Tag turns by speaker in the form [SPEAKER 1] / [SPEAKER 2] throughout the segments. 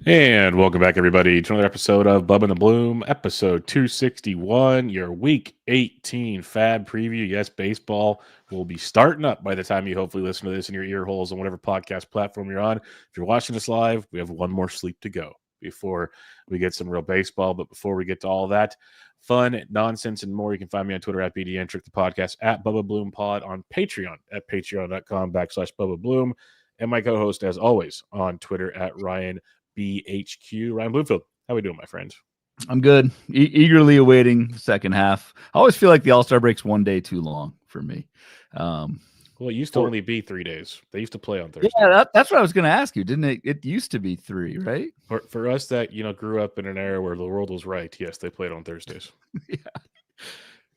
[SPEAKER 1] And welcome back, everybody, to another episode of Bubba and the Bloom, episode 261, your Week 18 FAAB preview. Yes, baseball will be starting up by the time you hopefully listen to this in your ear holes on whatever podcast platform you're on. If you're watching this live, we have one more sleep to go before we get some real baseball. But before we get to all that fun, nonsense, and more, you can find me on Twitter at BDentric, the podcast at Bubba Bloom Pod, on Patreon at patreon.com/Bubba Bloom, and my co-host, as always, on Twitter at Ryan BHQ. Ryan Bloomfield, how we doing, my friend?
[SPEAKER 2] I'm good. Eagerly awaiting the second half. I always feel like the All-Star break's one day too long for me.
[SPEAKER 1] Well, it used to only be 3 days. They used to play on Thursday.
[SPEAKER 2] Yeah, that's what I was going to ask you, didn't it? It used to be 3, right?
[SPEAKER 1] For us that grew up in an era where the world was right, yes, they played on Thursdays.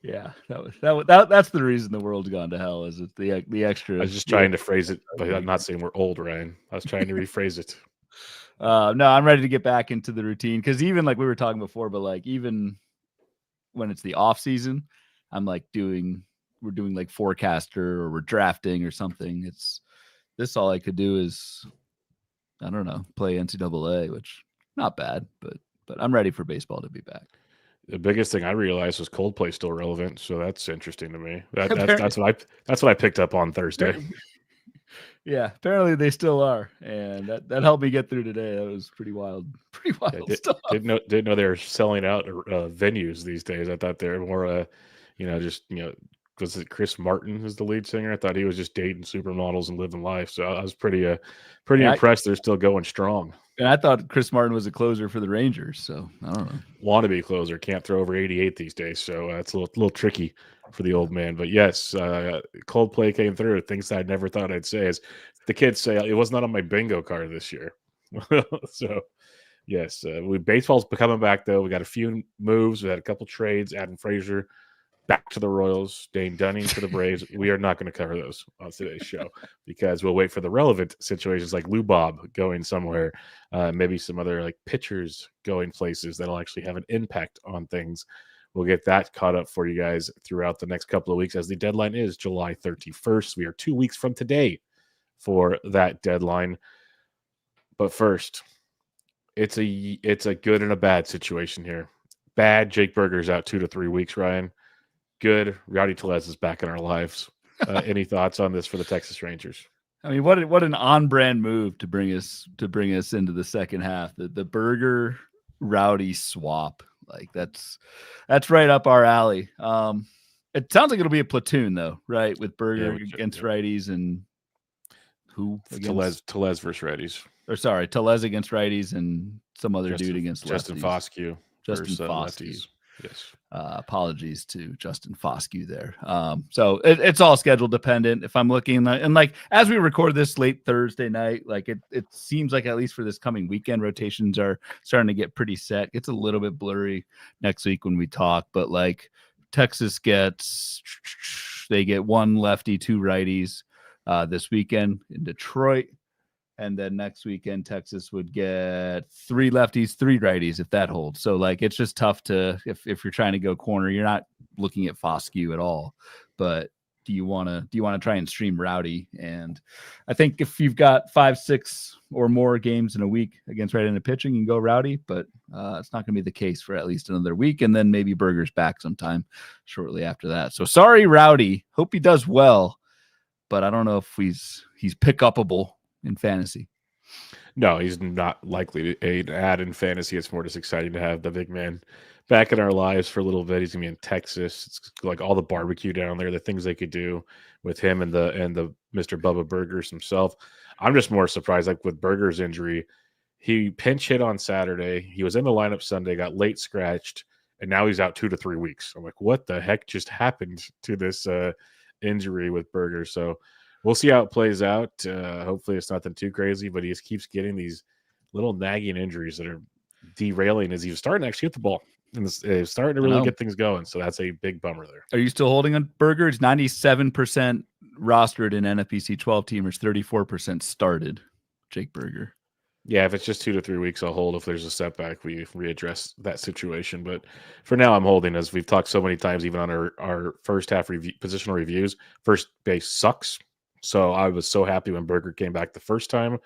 [SPEAKER 2] Yeah. That's the reason the world's gone to hell. Is it the extra?
[SPEAKER 1] I was just trying to phrase it, but I'm not saying we're old, Ryan. I was trying to rephrase it.
[SPEAKER 2] No, I'm ready to get back into the routine because even like we were talking before, but like even when it's the off season, I'm like we're doing like forecaster or we're drafting or something. This all I could do is I don't know, play NCAA, which not bad, but I'm ready for baseball to be back.
[SPEAKER 1] The biggest thing I realized was Coldplay still relevant, so that's interesting to me. That's what I picked up on Thursday.
[SPEAKER 2] Yeah, apparently they still are, and that helped me get through today. That was pretty wild stuff.
[SPEAKER 1] Didn't know they were selling out venues these days. I thought they were more, was it Chris Martin is the lead singer? I thought he was just dating supermodels and living life. So I was pretty impressed. They're still going strong.
[SPEAKER 2] And I thought Chris Martin was a closer for the Rangers. So I don't know.
[SPEAKER 1] Wannabe closer, can't throw over 88 these days. So it's a little tricky for the old man. But yes, Coldplay came through. Things I never thought I'd say. As the kids say, it was not on my bingo card this year. So yes, baseball's coming back though. We got a few moves. We had a couple trades. Adam Frazier back to the Royals, Dane Dunning to the Braves. We are not going to cover those on today's show because we'll wait for the relevant situations like Lou Bob going somewhere, maybe some other like pitchers going places that'll actually have an impact on things. We'll get that caught up for you guys throughout the next couple of weeks as the deadline is July 31st. We are 2 weeks from today for that deadline. But first, it's a good and a bad situation here. Bad, Jake Burger's out 2 to 3 weeks, Ryan. Good, Rowdy Tellez is back in our lives. Any thoughts on this for the Texas Rangers?
[SPEAKER 2] I mean, what an on-brand move to bring us into the second half. The Burger Rowdy swap, like that's right up our alley. It sounds like it'll be a platoon though, right? With Burger against righties and who
[SPEAKER 1] against Tellez versus righties.
[SPEAKER 2] Or sorry, Tellez against righties and some other dude against
[SPEAKER 1] Justin
[SPEAKER 2] lefties.
[SPEAKER 1] Justin
[SPEAKER 2] Foscue.
[SPEAKER 1] Lefties. Yes.
[SPEAKER 2] Apologies to Justin Foscue there. So it's all schedule dependent. If I'm looking and like as we record this late Thursday night, like it seems like at least for this coming weekend, rotations are starting to get pretty set. It's a little bit blurry next week when we talk, but like Texas they get one lefty, 2 righties this weekend in Detroit. And then next weekend, Texas would get 3 lefties, 3 righties, if that holds. So, like, it's just tough to, if you're trying to go corner, you're not looking at Foscue at all. But do you want to try and stream Rowdy? And I think if you've got 5, 6 or more games in a week against right-handed pitching, you can go Rowdy. But it's not going to be the case for at least another week. And then maybe Burger's back sometime shortly after that. So, sorry, Rowdy. Hope he does well. But I don't know if he's pick-upable in fantasy.
[SPEAKER 1] No, he's not likely to add in fantasy. It's more just exciting to have the big man back in our lives for a little bit. He's gonna be in Texas. It's like all the barbecue down there, the things they could do with him and the Mr. Bubba Burgers himself. I'm just more surprised, like with Burger's injury, he pinch hit on Saturday. He was in the lineup Sunday, got late scratched, and now he's out 2 to 3 weeks. I'm like, what the heck just happened to this injury with Burger? So we'll see how it plays out. Hopefully it's nothing too crazy, but he just keeps getting these little nagging injuries that are derailing as he's starting to actually hit the ball and it's starting to really get things going. So that's a big bummer there.
[SPEAKER 2] Are you still holding on Burger? It's 97% rostered in NFBC 12 teamers, 34% started. Jake Burger.
[SPEAKER 1] Yeah, if it's just 2 to 3 weeks, I'll hold. If there's a setback, we readdress that situation. But for now, I'm holding. As we've talked so many times, even on our first half positional reviews, first base sucks. So I was so happy when Burger came back the first time.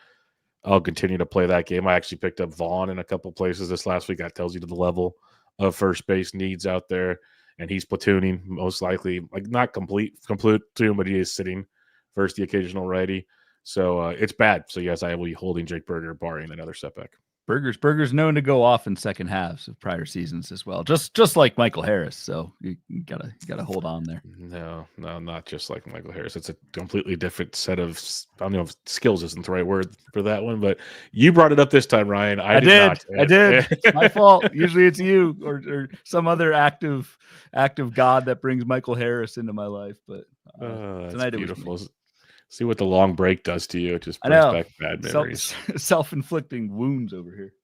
[SPEAKER 1] I'll continue to play that game. I actually picked up Vaughn in a couple places this last week. That tells you the level of first base needs out there. And he's platooning, most likely, like not complete platoon, but he is sitting versus the occasional righty. So it's bad. So yes, I will be holding Jake Berger barring another setback.
[SPEAKER 2] Berger's known to go off in second halves of prior seasons as well, just like Michael Harris. So you gotta hold on there.
[SPEAKER 1] No, not just like Michael Harris. It's a completely different set of, I don't know if skills isn't the right word for that one, but you brought it up this time, Ryan. I did not.
[SPEAKER 2] I did. It's my fault. Usually it's you or some other active God that brings Michael Harris into my life. But tonight
[SPEAKER 1] beautiful. See what the long break does to you. It just brings back bad memories.
[SPEAKER 2] Self-inflicting wounds over here.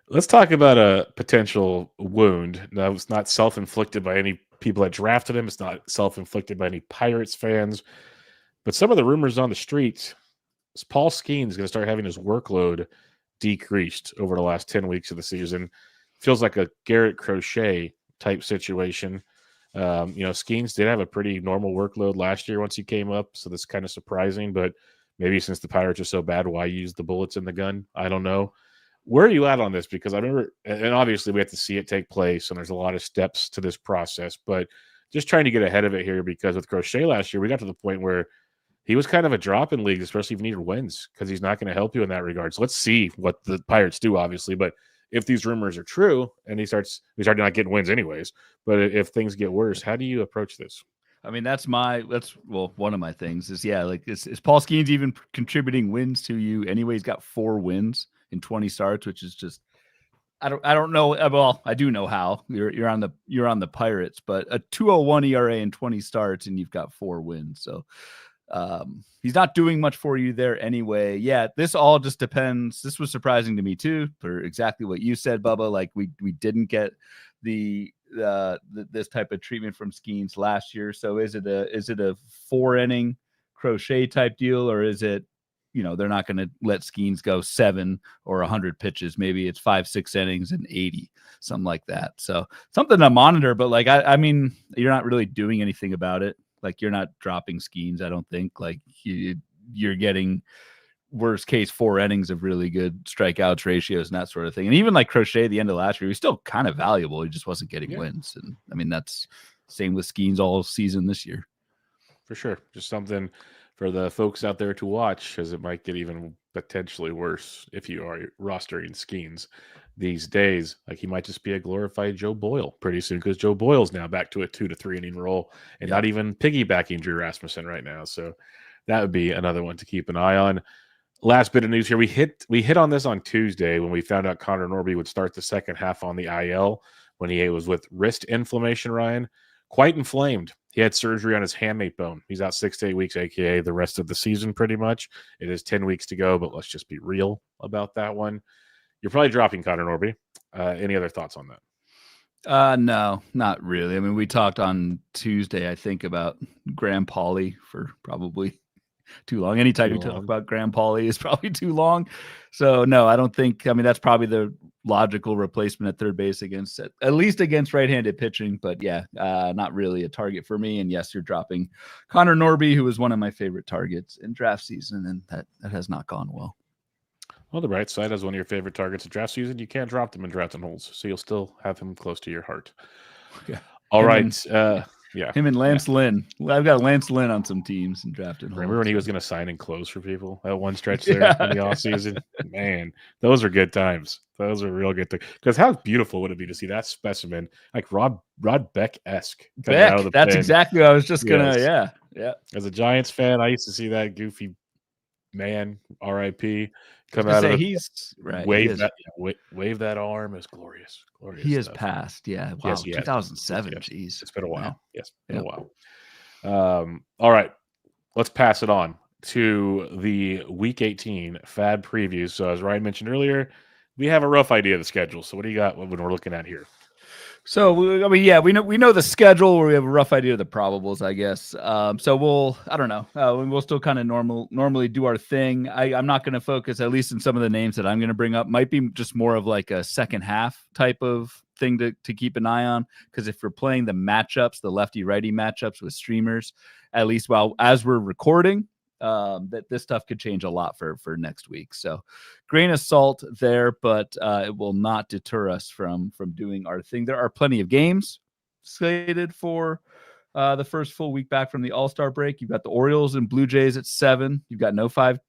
[SPEAKER 1] Let's talk about a potential wound. Now, it's not self-inflicted by any people that drafted him. It's not self-inflicted by any Pirates fans. But some of the rumors on the street is Paul Skeens is going to start having his workload decreased over the last 10 weeks of the season. Feels like a Garrett Crochet type situation. Skeens did have a pretty normal workload last year once he came up, so that's kind of surprising. But maybe since the Pirates are so bad, why use the bullets in the gun? I don't know. Where are you at on this? Because I remember, and obviously we have to see it take place, and there's a lot of steps to this process, but just trying to get ahead of it here, because with Crochet last year, we got to the point where he was kind of a drop in leagues, especially if you needed wins, because he's not going to help you in that regard. So let's see what the Pirates do, obviously, but if these rumors are true and we start not getting wins anyways, but if things get worse, how do you approach this?
[SPEAKER 2] I mean, that's one of my things is, is Paul Skeens even contributing wins to you anyway? He's got 4 wins in 20 starts, which is just, I don't know. Well, I do know how you're on the Pirates, but a 2.01 ERA in 20 starts and you've got 4 wins. So he's not doing much for you there anyway. Yeah, this all just depends. This was surprising to me too, for exactly what you said, Bubba. Like we didn't get this type of treatment from Skeens last year. So is it a 4-inning Crochet type deal, or is it, they're not going to let Skeens go 7 or 100 pitches? Maybe it's 5-6 innings and 80, something like that. So something to monitor, but I mean, you're not really doing anything about it. Like, you're not dropping Skeens, I don't think. Like, you're getting worst case 4 innings of really good strikeouts ratios and that sort of thing. And even like Crochet at the end of last year, he was still kind of valuable. He just wasn't getting wins. And I mean, that's same with Skeens all season this year.
[SPEAKER 1] For sure. Just something for the folks out there to watch, as it might get even potentially worse if you are rostering Skeens these days. Like, he might just be a glorified Joe Boyle pretty soon, because Joe Boyle's now back to a 2 to 3 inning role and not even piggybacking Drew Rasmussen right now. So that would be another one to keep an eye on. Last bit of news here. We hit on this on Tuesday when we found out Connor Norby would start the second half on the IL when he was with wrist inflammation, Ryan. Quite inflamed. He had surgery on his hamate bone. He's out 6 to 8 weeks, aka the rest of the season pretty much. It is 10 weeks to go, but let's just be real about that one. You're probably dropping Connor Norby. Any other thoughts on that?
[SPEAKER 2] No, not really. I mean, we talked on Tuesday, I think, about Graham Pauley for probably too long. Anytime you talk about Graham Pauley is probably too long. So no, I don't think, I mean, that's probably the logical replacement at third base at least against right-handed pitching, but yeah, not really a target for me. And yes, you're dropping Connor Norby, who was one of my favorite targets in draft season, and that has not gone well.
[SPEAKER 1] Well, the bright side, as one of your favorite targets of draft season, you can't drop them in drafting holes, so you'll still have him close to your heart.
[SPEAKER 2] Yeah.
[SPEAKER 1] All right.
[SPEAKER 2] Yeah. Him and Lance Lynn. I've got Lance Lynn on some teams and drafted.
[SPEAKER 1] Remember when he was going to sign and close for people at one stretch there in the offseason? Man, those are good times. Those are real good things. Because how beautiful would it be to see that specimen, like Rod Beck-esque.
[SPEAKER 2] That's exactly what I was just going to, yeah.
[SPEAKER 1] As a Giants fan, I used to see that goofy man, R.I.P., come out of it.
[SPEAKER 2] He's right.
[SPEAKER 1] Wave that arm. Is glorious.
[SPEAKER 2] He has passed. Yeah. Wow. Yes, 2007.
[SPEAKER 1] Yes.
[SPEAKER 2] Jeez.
[SPEAKER 1] It's been a while. Yeah. Yes. Been a while. All right. Let's pass it on to the Week 18 FAAB previews. So as Ryan mentioned earlier, we have a rough idea of the schedule. So what do you got when we're looking at here?
[SPEAKER 2] So, I mean, yeah, we know the schedule, where we have a rough idea of the probables, I guess. So I don't know. We'll still kind of normally do our thing. I'm not going to focus, at least in some of the names that I'm going to bring up, might be just more of like a second half type of thing to keep an eye on. Because if we're playing the matchups, the lefty righty matchups with streamers, at least as we're recording, that this stuff could change a lot for next week. So grain of salt there, but it will not deter us from doing our thing. There are plenty of games slated for the first full week back from the All-Star break. You've got the Orioles and Blue Jays at 7. You've got no five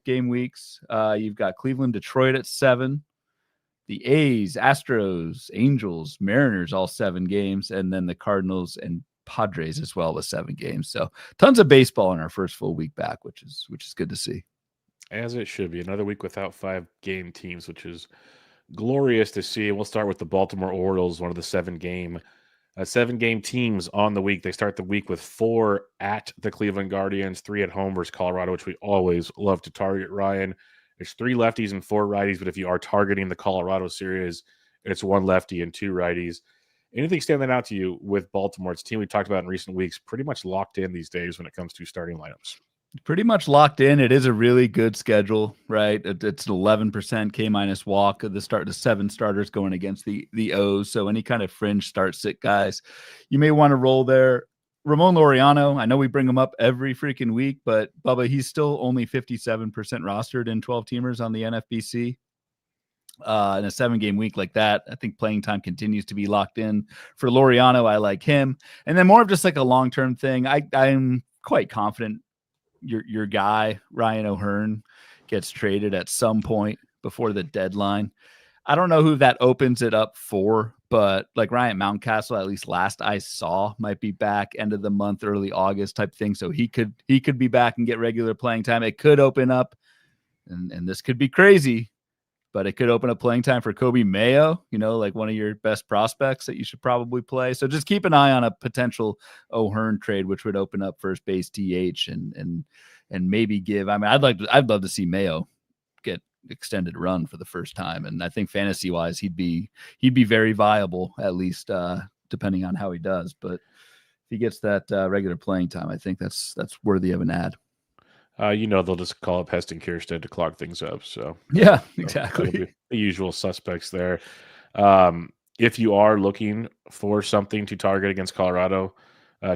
[SPEAKER 2] game weeks. You've got Cleveland, Detroit at 7. The A's, Astros, Angels, Mariners, all 7 games, and then the Cardinals and Padres as well with 7 games. So tons of baseball in our first full week back, which is good to see.
[SPEAKER 1] As it should be. Another week without 5-game teams, which is glorious to see. And we'll start with the Baltimore Orioles, one of the 7-game teams on the week. They start the week with 4 at the Cleveland Guardians, 3 at home versus Colorado, which we always love to target, Ryan. There's 3 lefties and 4 righties, but if you are targeting the Colorado series, it's 1 lefty and 2 righties. Anything standing out to you with Baltimore? It's a team we talked about in recent weeks, pretty much locked in these days when it comes to starting lineups.
[SPEAKER 2] Pretty much locked in. It is a really good schedule, right? It's an 11% K- walk. The 7 starters going against the O's. So any kind of fringe start sit guys, you may want to roll there. Ramon Laureano, I know we bring him up every freaking week, but Bubba, he's still only 57% rostered in 12 teamers on the NFBC. In a 7-game week like that, I think playing time continues to be locked in for Laureano. I like him. And then more of just like a long-term thing. I'm quite confident your guy, Ryan O'Hearn, gets traded at some point before the deadline. I don't know who that opens it up for, but like Ryan Mountcastle, at least last I saw, might be back end of the month, early August type thing. So he could be back and get regular playing time. It could open up, and this could be crazy, but it could open up playing time for Kobe Mayo, like one of your best prospects that you should probably play. So just keep an eye on a potential O'Hearn trade, which would open up first base DH and maybe give. I mean, I'd love to see Mayo get extended run for the first time, and I think fantasy wise he'd be very viable, at least depending on how he does. But if he gets that regular playing time, I think that's worthy of an ad.
[SPEAKER 1] They'll just call up Heston Kjerstad to clog things up. So
[SPEAKER 2] yeah, exactly.
[SPEAKER 1] That'll be the usual suspects there. If you are looking for something to target against Colorado,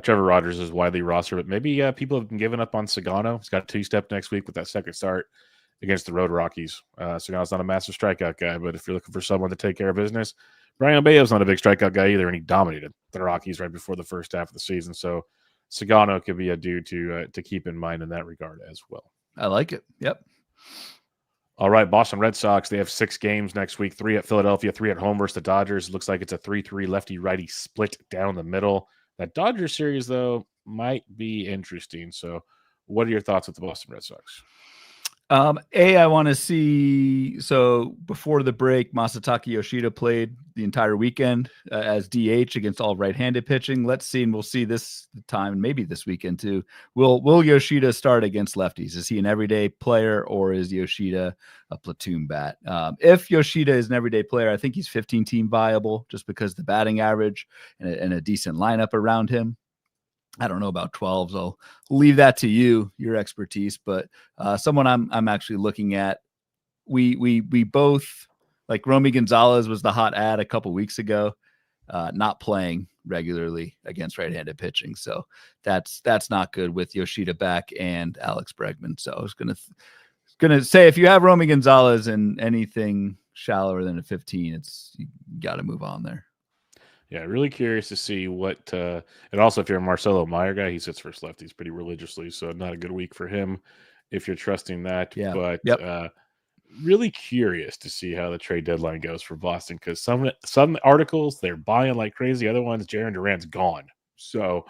[SPEAKER 1] Trevor Rogers is widely rostered, but maybe people have been giving up on Sagano. He's got 2-step next week with that second start against the Road Rockies. Sagano's not a massive strikeout guy, but if you're looking for someone to take care of business, Brian Bayo's not a big strikeout guy either, and he dominated the Rockies right before the first half of the season. So Sagano could be a dude to keep in mind in that regard as well.
[SPEAKER 2] I like it. Yep.
[SPEAKER 1] All right, Boston Red Sox, they have 6 games next week, 3 at Philadelphia, 3 at home versus the Dodgers. It looks like it's a 3-3 lefty-righty split down the middle. That Dodgers series, though, might be interesting. So what are your thoughts with the Boston Red Sox?
[SPEAKER 2] I want to see. So before the break, Masataka Yoshida played the entire weekend as DH against all right-handed pitching. Let's see, and we'll see this time, maybe this weekend too. Will Yoshida start against lefties? Is he an everyday player, or is Yoshida a platoon bat? If Yoshida is an everyday player, I think he's 15-team viable just because the batting average and a decent lineup around him. I don't know about 12s. I'll leave that to you, your expertise. But someone I'm actually looking at. We both, like, Romy Gonzalez was the hot ad a couple weeks ago, not playing regularly against right-handed pitching. So that's not good with Yoshida back and Alex Bregman. So I was gonna say, if you have Romy Gonzalez and anything shallower than a 15, you got to move on there.
[SPEAKER 1] Yeah, really curious to see what and also if you're a Marcelo Meyer guy, he sits first lefties pretty religiously, so not a good week for him if you're trusting that.
[SPEAKER 2] Yeah.
[SPEAKER 1] But
[SPEAKER 2] Yep.
[SPEAKER 1] Really curious to see how the trade deadline goes for Boston, because some articles they're buying like crazy, other ones Jarren Duran's gone. So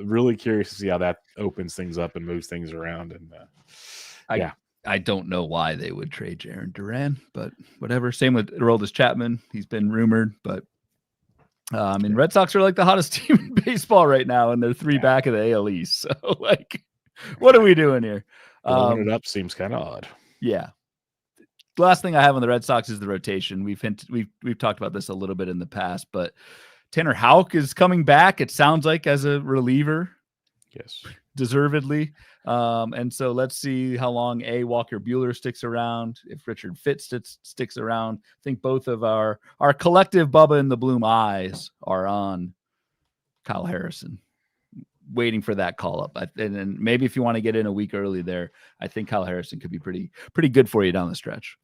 [SPEAKER 1] really curious to see how that opens things up and moves things around. And
[SPEAKER 2] I don't know why they would trade Jarren Duran, but whatever. Same with Aroldis Chapman. He's been rumored, but Red Sox are like the hottest team in baseball right now, and they're 3 back of the AL East. So, like, what are we doing here?
[SPEAKER 1] Blowing it up seems kind of odd.
[SPEAKER 2] Yeah. The last thing I have on the Red Sox is the rotation. We've talked about this a little bit in the past, but Tanner Houck is coming back, it sounds like, as a reliever.
[SPEAKER 1] Yes.
[SPEAKER 2] Deservedly. And so let's see how long Walker Buehler sticks around, if Richard Fitz sticks around. I think both of our collective Bubba in the Bloom eyes are on Kyle Harrison. waiting for that call up. And then maybe if you want to get in a week early there, I think Kyle Harrison could be pretty good for you down the stretch.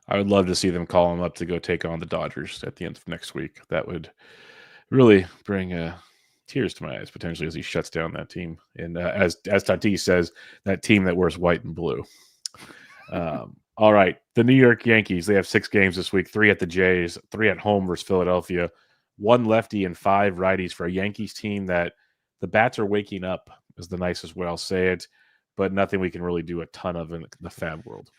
[SPEAKER 1] I would love to see them call him up to go take on the Dodgers at the end of next week. That would really bring tears to my eyes potentially as he shuts down that team. And as Tatis says, that team that wears white and blue. All right, the New York Yankees, they have 6 games this week, 3 at the Jays, 3 at home versus Philadelphia, 1 lefty and 5 righties for a Yankees team that the bats are waking up, is the nicest way I'll say it, but nothing we can really do a ton of in the FAAB world.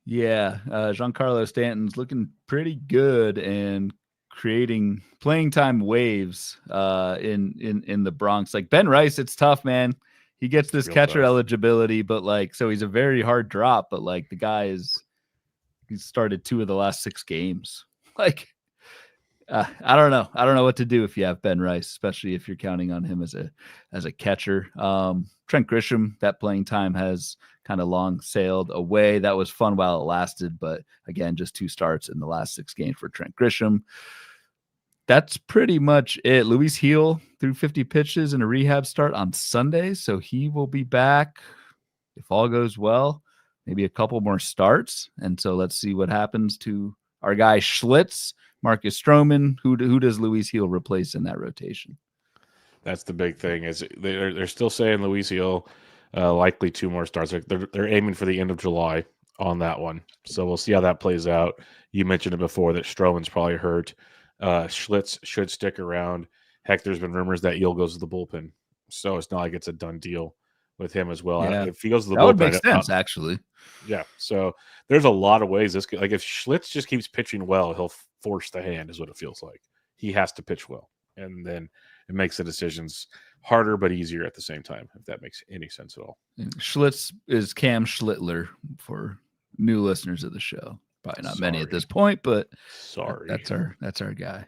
[SPEAKER 2] Yeah, Giancarlo Stanton's looking pretty good and creating playing time waves in the Bronx. Like Ben Rice, it's tough, man. He gets this catcher eligibility, but like, so he's a very hard drop, but like the guy he's started 2 of the last 6 games. Like, I don't know. I don't know what to do if you have Ben Rice, especially if you're counting on him as a catcher. Trent Grisham, that playing time has kind of long sailed away. That was fun while it lasted, but again, just 2 starts in the last 6 games for Trent Grisham. That's pretty much it. Luis Heel threw 50 pitches in a rehab start on Sunday, so he will be back if all goes well. Maybe a couple more starts, and so let's see what happens to our guy Schlitz, Marcus Stroman. Who does Luis Heel replace in that rotation?
[SPEAKER 1] That's the big thing. Is they're still saying Luis Heel likely 2 more starts. They're aiming for the end of July on that one, so we'll see how that plays out. You mentioned it before that Stroman's probably hurt. Schlitz should stick around. Heck, there's been rumors that Eel goes to the bullpen, so it's not like it's a done deal with him as well.
[SPEAKER 2] Yeah.
[SPEAKER 1] If he goes to the
[SPEAKER 2] bullpen,
[SPEAKER 1] would
[SPEAKER 2] make sense, actually.
[SPEAKER 1] Yeah, so there's a lot of ways this could, like if Schlitz just keeps pitching well, he'll force the hand, is what it feels like. He has to pitch well, and then it makes the decisions harder but easier at the same time, if that makes any sense at all.
[SPEAKER 2] Schlitz is Cam Schlittler for new listeners of the show. Probably not many at this point, but that's our guy.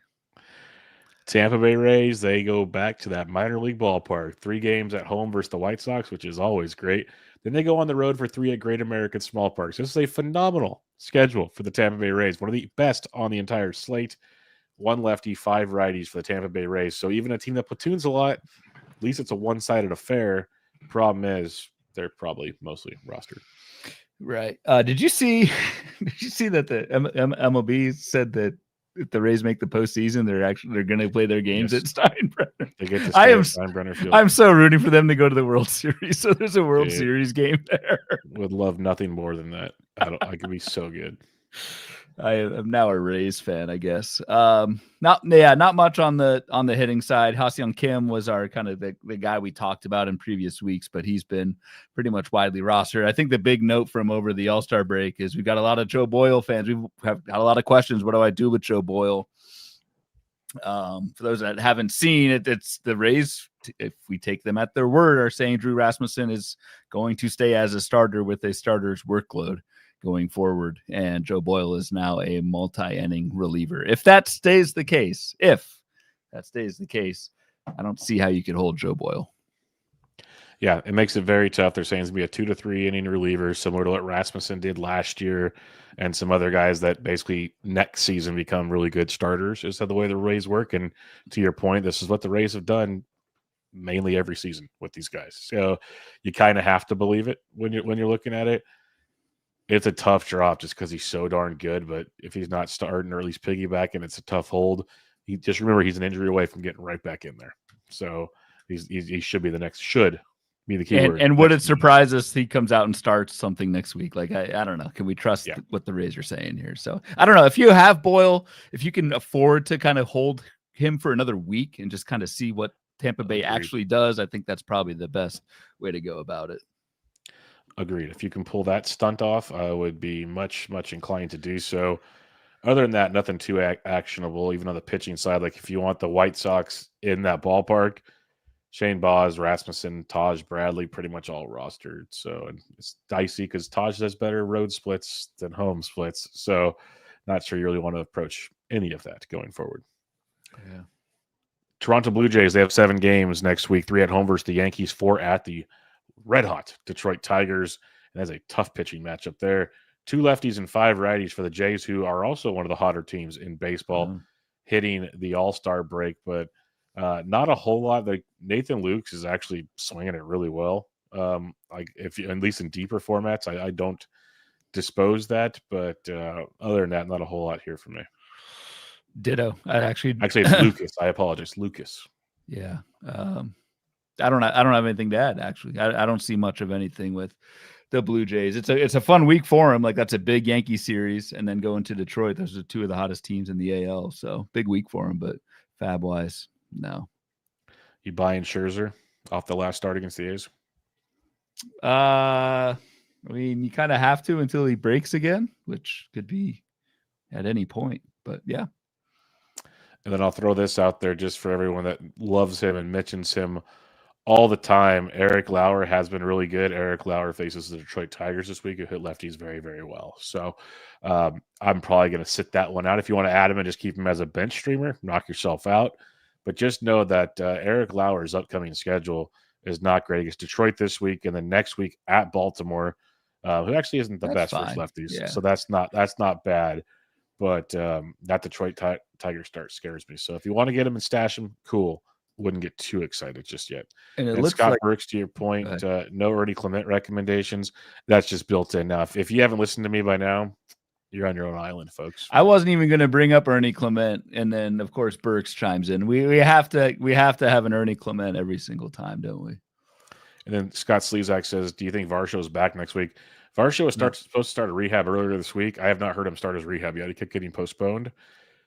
[SPEAKER 1] Tampa Bay Rays, they go back to that minor league ballpark. 3 games at home versus the White Sox, which is always great. Then they go on the road for 3 at Great American Small Parks. This is a phenomenal schedule for the Tampa Bay Rays, one of the best on the entire slate. 1 lefty, 5 righties for the Tampa Bay Rays. So even a team that platoons a lot, at least it's a one-sided affair. Problem is, they're probably mostly rostered.
[SPEAKER 2] Right. Did you see that the MLB said that if the Rays make the postseason, they're going to play their games at Steinbrenner?
[SPEAKER 1] They get to stay at Steinbrenner Field.
[SPEAKER 2] I'm so rooting for them to go to the World Series. So there's a World Series game there.
[SPEAKER 1] Would love nothing more than that. I could be so good.
[SPEAKER 2] I am now a Rays fan, I guess. Not much on the hitting side. Ha-Seong Kim was our kind of the guy we talked about in previous weeks, but he's been pretty much widely rostered. I think the big note from over the All-Star break is we've got a lot of Joe Boyle fans. We've got a lot of questions. What do I do with Joe Boyle? For those that haven't seen it, it's the Rays. If we take them at their word, are saying Drew Rasmussen is going to stay as a starter with a starter's workload going forward, and Joe Boyle is now a multi-inning reliever. If that stays the case, I don't see how you could hold Joe Boyle.
[SPEAKER 1] Yeah, it makes it very tough. They're saying it's going to be a 2 to 3 inning reliever, similar to what Rasmussen did last year, and some other guys that basically next season become really good starters. Is that the way the Rays work? And to your point, this is what the Rays have done mainly every season with these guys. So you kind of have to believe it when you're looking at it. It's a tough drop just because he's so darn good. But if he's not starting or at least piggybacking, it's a tough hold. Just remember he's an injury away from getting right back in there. So he should be the key word.
[SPEAKER 2] And would it surprise us he comes out and starts something next week? Like I don't know. Can we trust what the Rays are saying here? So I don't know. If you have Boyle, if you can afford to kind of hold him for another week and just kind of see what Tampa Bay actually does, I think that's probably the best way to go about it.
[SPEAKER 1] Agreed. If you can pull that stunt off, I would be much, much inclined to do so. Other than that, nothing too actionable, even on the pitching side. Like if you want the White Sox in that ballpark, Shane Baz, Rasmussen, Taj Bradley, pretty much all rostered. So it's dicey because Taj does better road splits than home splits. So not sure you really want to approach any of that going forward.
[SPEAKER 2] Yeah.
[SPEAKER 1] Toronto Blue Jays, they have 7 games next week, 3 at home versus the Yankees, 4 at the red-hot Detroit Tigers. And that's a tough pitching matchup there. 2 lefties and 5 righties for the Jays, who are also one of the hotter teams in baseball, hitting the All-Star break. But Not a whole lot. Like Nathan Lukes is actually swinging it really well. Like if you, at least in deeper formats, I don't dispose that, but other than that, not a whole lot here for me.
[SPEAKER 2] Ditto.
[SPEAKER 1] Actually, it's Lucas. I apologize, Lucas.
[SPEAKER 2] Yeah. I don't have anything to add. Actually, I don't see much of anything with the Blue Jays. It's a fun week for them. Like that's a big Yankee series, and then going to Detroit. Those are two of the hottest teams in the AL. So big week for them. But FAAB wise, no.
[SPEAKER 1] You buying Scherzer off the last start against the A's?
[SPEAKER 2] I mean, you kind of have to until he breaks again, which could be at any point. But yeah.
[SPEAKER 1] And then I'll throw this out there just for everyone that loves him and mentions him all the time. Eric Lauer has been really good. Eric Lauer faces the Detroit Tigers this week, who hit lefties very, very well. So I'm probably going to sit that one out. If you want to add him and just keep him as a bench streamer, knock yourself out. But just know that Eric Lauer's upcoming schedule is not great against Detroit this week, and then next week at Baltimore, who actually isn't the best versus lefties. Yeah. So that's not bad. But that Detroit Tiger start scares me. So if you want to get him and stash him, cool. Wouldn't get too excited just yet. And it looks Scott like, Burks, to your point, no Ernie Clement recommendations. That's just built in. Now, if you haven't listened to me by now, you're on your own island, folks.
[SPEAKER 2] I wasn't even going to bring up Ernie Clement, and then of course Burks chimes in. We have to have an Ernie Clement every single time, don't we?
[SPEAKER 1] And then Scott Slezak says, "Do you think Varsho's back next week?" Varsho was supposed to start a rehab earlier this week. I have not heard him start his rehab yet. He kept getting postponed.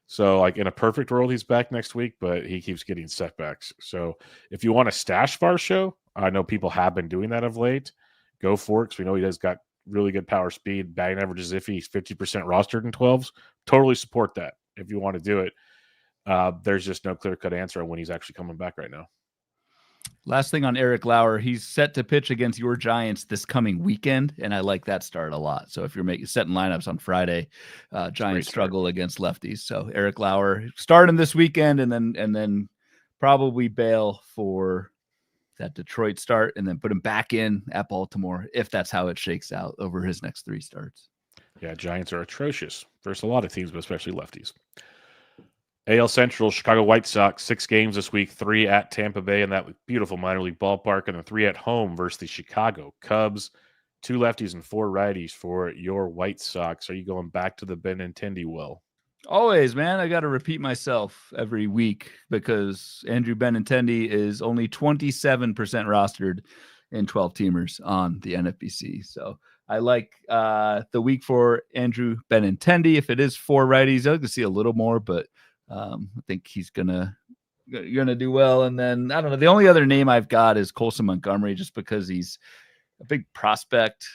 [SPEAKER 1] So, like in a perfect world, he's back next week, but he keeps getting setbacks. So, if you want to stash Varsho, I know people have been doing that of late. Go for it, because we know he has got really good power, speed, batting averages. If he's 50% rostered in 12s, totally support that if you want to do it. There's just no clear-cut answer on when he's actually coming back right now.
[SPEAKER 2] Last thing on Eric Lauer, he's set to pitch against your Giants this coming weekend, and I like that start a lot. So if you're setting lineups on Friday, Giants struggle against lefties. So Eric Lauer, start him this weekend, and then probably bail for that Detroit start, and then put him back in at Baltimore if that's how it shakes out over his next 3 starts.
[SPEAKER 1] Yeah, Giants are atrocious versus a lot of teams, but especially lefties. AL Central, Chicago White Sox, 6 games this week, 3 at Tampa Bay in that beautiful minor league ballpark, and then 3 at home versus the Chicago Cubs. 2 lefties and 4 righties for your White Sox. Are you going back to the Benintendi well?
[SPEAKER 2] Always, man. I got to repeat myself every week because Andrew Benintendi is only 27% rostered in 12-teamers on the NFBC. So I like the week for Andrew Benintendi. If it is 4 righties, I'd like to see a little more, but I think he's gonna do well. And then I don't know. The only other name I've got is Colson Montgomery, just because he's a big prospect.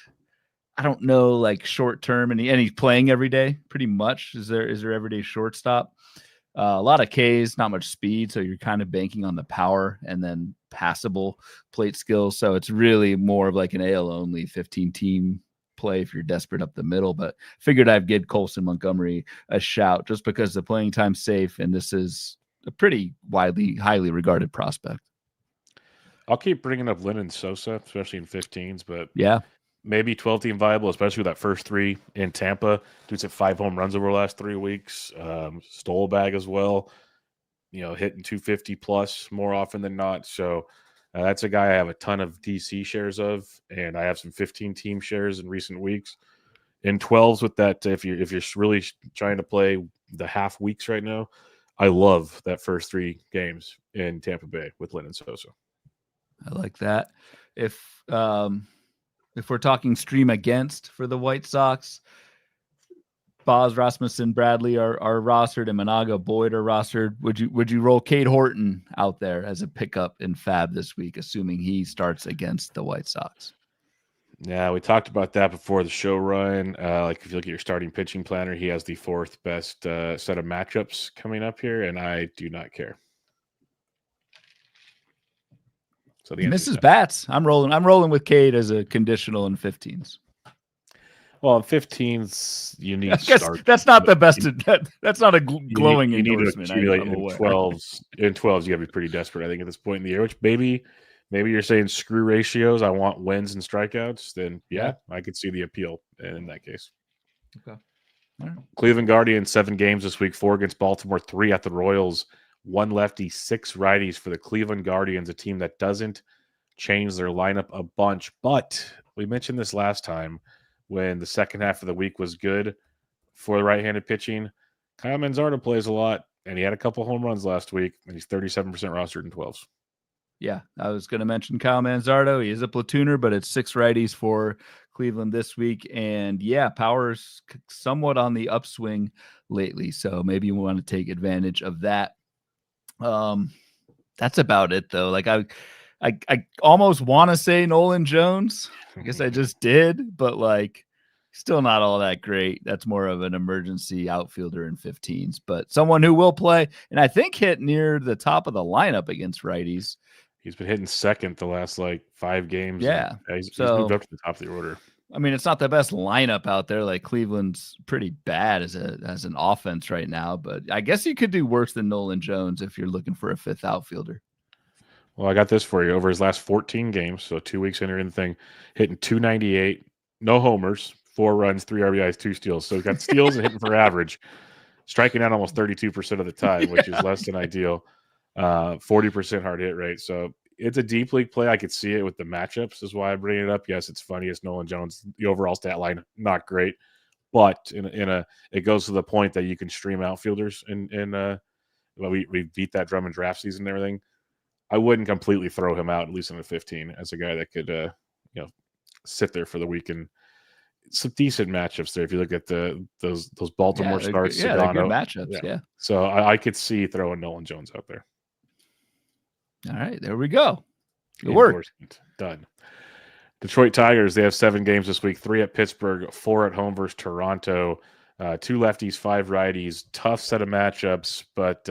[SPEAKER 2] I don't know, like short term, and he's playing every day pretty much. Is there everyday shortstop? A lot of Ks, not much speed, so you're kind of banking on the power and then passable plate skills. So it's really more of like an AL only 15-team play if you're desperate up the middle. But figured I'd give Colson Montgomery a shout just because the playing time's safe, and this is a pretty highly regarded prospect.
[SPEAKER 1] I'll keep bringing up Lennon Sosa, especially in 15s, but
[SPEAKER 2] yeah,
[SPEAKER 1] maybe 12-team viable, especially with that first 3 in Tampa. Dude's hit 5 home runs over the last 3 weeks. Stole a bag as well. Hitting 250 plus more often than not. So that's a guy I have a ton of DC shares of, and I have some 15-team shares in recent weeks. In 12s with that, if you're really trying to play the half weeks right now, I love that first 3 games in Tampa Bay with Lennon Sosa.
[SPEAKER 2] I like that. If we're talking stream against for the White Sox, Boz, Rasmussen, Bradley are rostered, and Managa, Boyd are rostered. Would you roll Cade Horton out there as a pickup in FAAB this week, assuming he starts against the White Sox?
[SPEAKER 1] Yeah, we talked about that before the show, Ryan. Like if you look at your starting pitching planner, he has the 4th best set of matchups coming up here, and I do not care. So the
[SPEAKER 2] Mrs. Bats, I'm rolling with Cade as a conditional in 15s.
[SPEAKER 1] Well, in 15s, you need
[SPEAKER 2] start. That's not the best. That's not a glowing endorsement.
[SPEAKER 1] In 12s, you got to be pretty desperate, I think, at this point in the year, which maybe you're saying screw ratios. I want wins and strikeouts. Then, yeah, I could see the appeal in that case.
[SPEAKER 2] Okay. All right.
[SPEAKER 1] Cleveland Guardians, 7 games this week, 4 against Baltimore, 3 at the Royals. 1 lefty, 6 righties for the Cleveland Guardians, a team that doesn't change their lineup a bunch. But we mentioned this last time when the second half of the week was good for the right-handed pitching. Kyle Manzardo plays a lot, and he had a couple home runs last week, and he's 37% rostered in 12s.
[SPEAKER 2] Yeah, I was going to mention Kyle Manzardo. He is a platooner, but it's 6 righties for Cleveland this week. And yeah, power's somewhat on the upswing lately. So maybe you want to take advantage of that. That's about it, though. Like I almost want to say Nolan Jones. I guess I just did, but like still not all that great. That's more of an emergency outfielder in 15s, but someone who will play and I think hit near the top of the lineup against righties.
[SPEAKER 1] He's been hitting second the last 5 games.
[SPEAKER 2] Yeah.
[SPEAKER 1] He's moved up to the top of the order.
[SPEAKER 2] I mean, it's not the best lineup out there. Like Cleveland's pretty bad as an offense right now, but I guess you could do worse than Nolan Jones if you're looking for a 5th outfielder.
[SPEAKER 1] Well, I got this for you. Over his last 14 games, so 2 weeks into the thing, hitting 298, no homers, 4 runs, 3 RBIs, 2 steals. So he's got steals and hitting for average, striking out almost 32% of the time, which is less than ideal. 40% hard hit rate. So it's a deep league play. I could see it with the matchups is why I bring it up. Yes, it's funny. It's Nolan Jones. The overall stat line, not great. But it goes to the point that you can stream outfielders we beat that drum and draft season and everything. I wouldn't completely throw him out, at least in the 15, as a guy that could sit there for the weekend. Some decent matchups there if you look at those Baltimore starts.
[SPEAKER 2] Yeah, they're good matchups. Yeah.
[SPEAKER 1] So I could see throwing Nolan Jones out there.
[SPEAKER 2] All right, there we go. Good work.
[SPEAKER 1] Done. Detroit Tigers, they have 7 games this week, 3 at Pittsburgh, 4 at home versus Toronto. 2 lefties, 5 righties. Tough set of matchups, but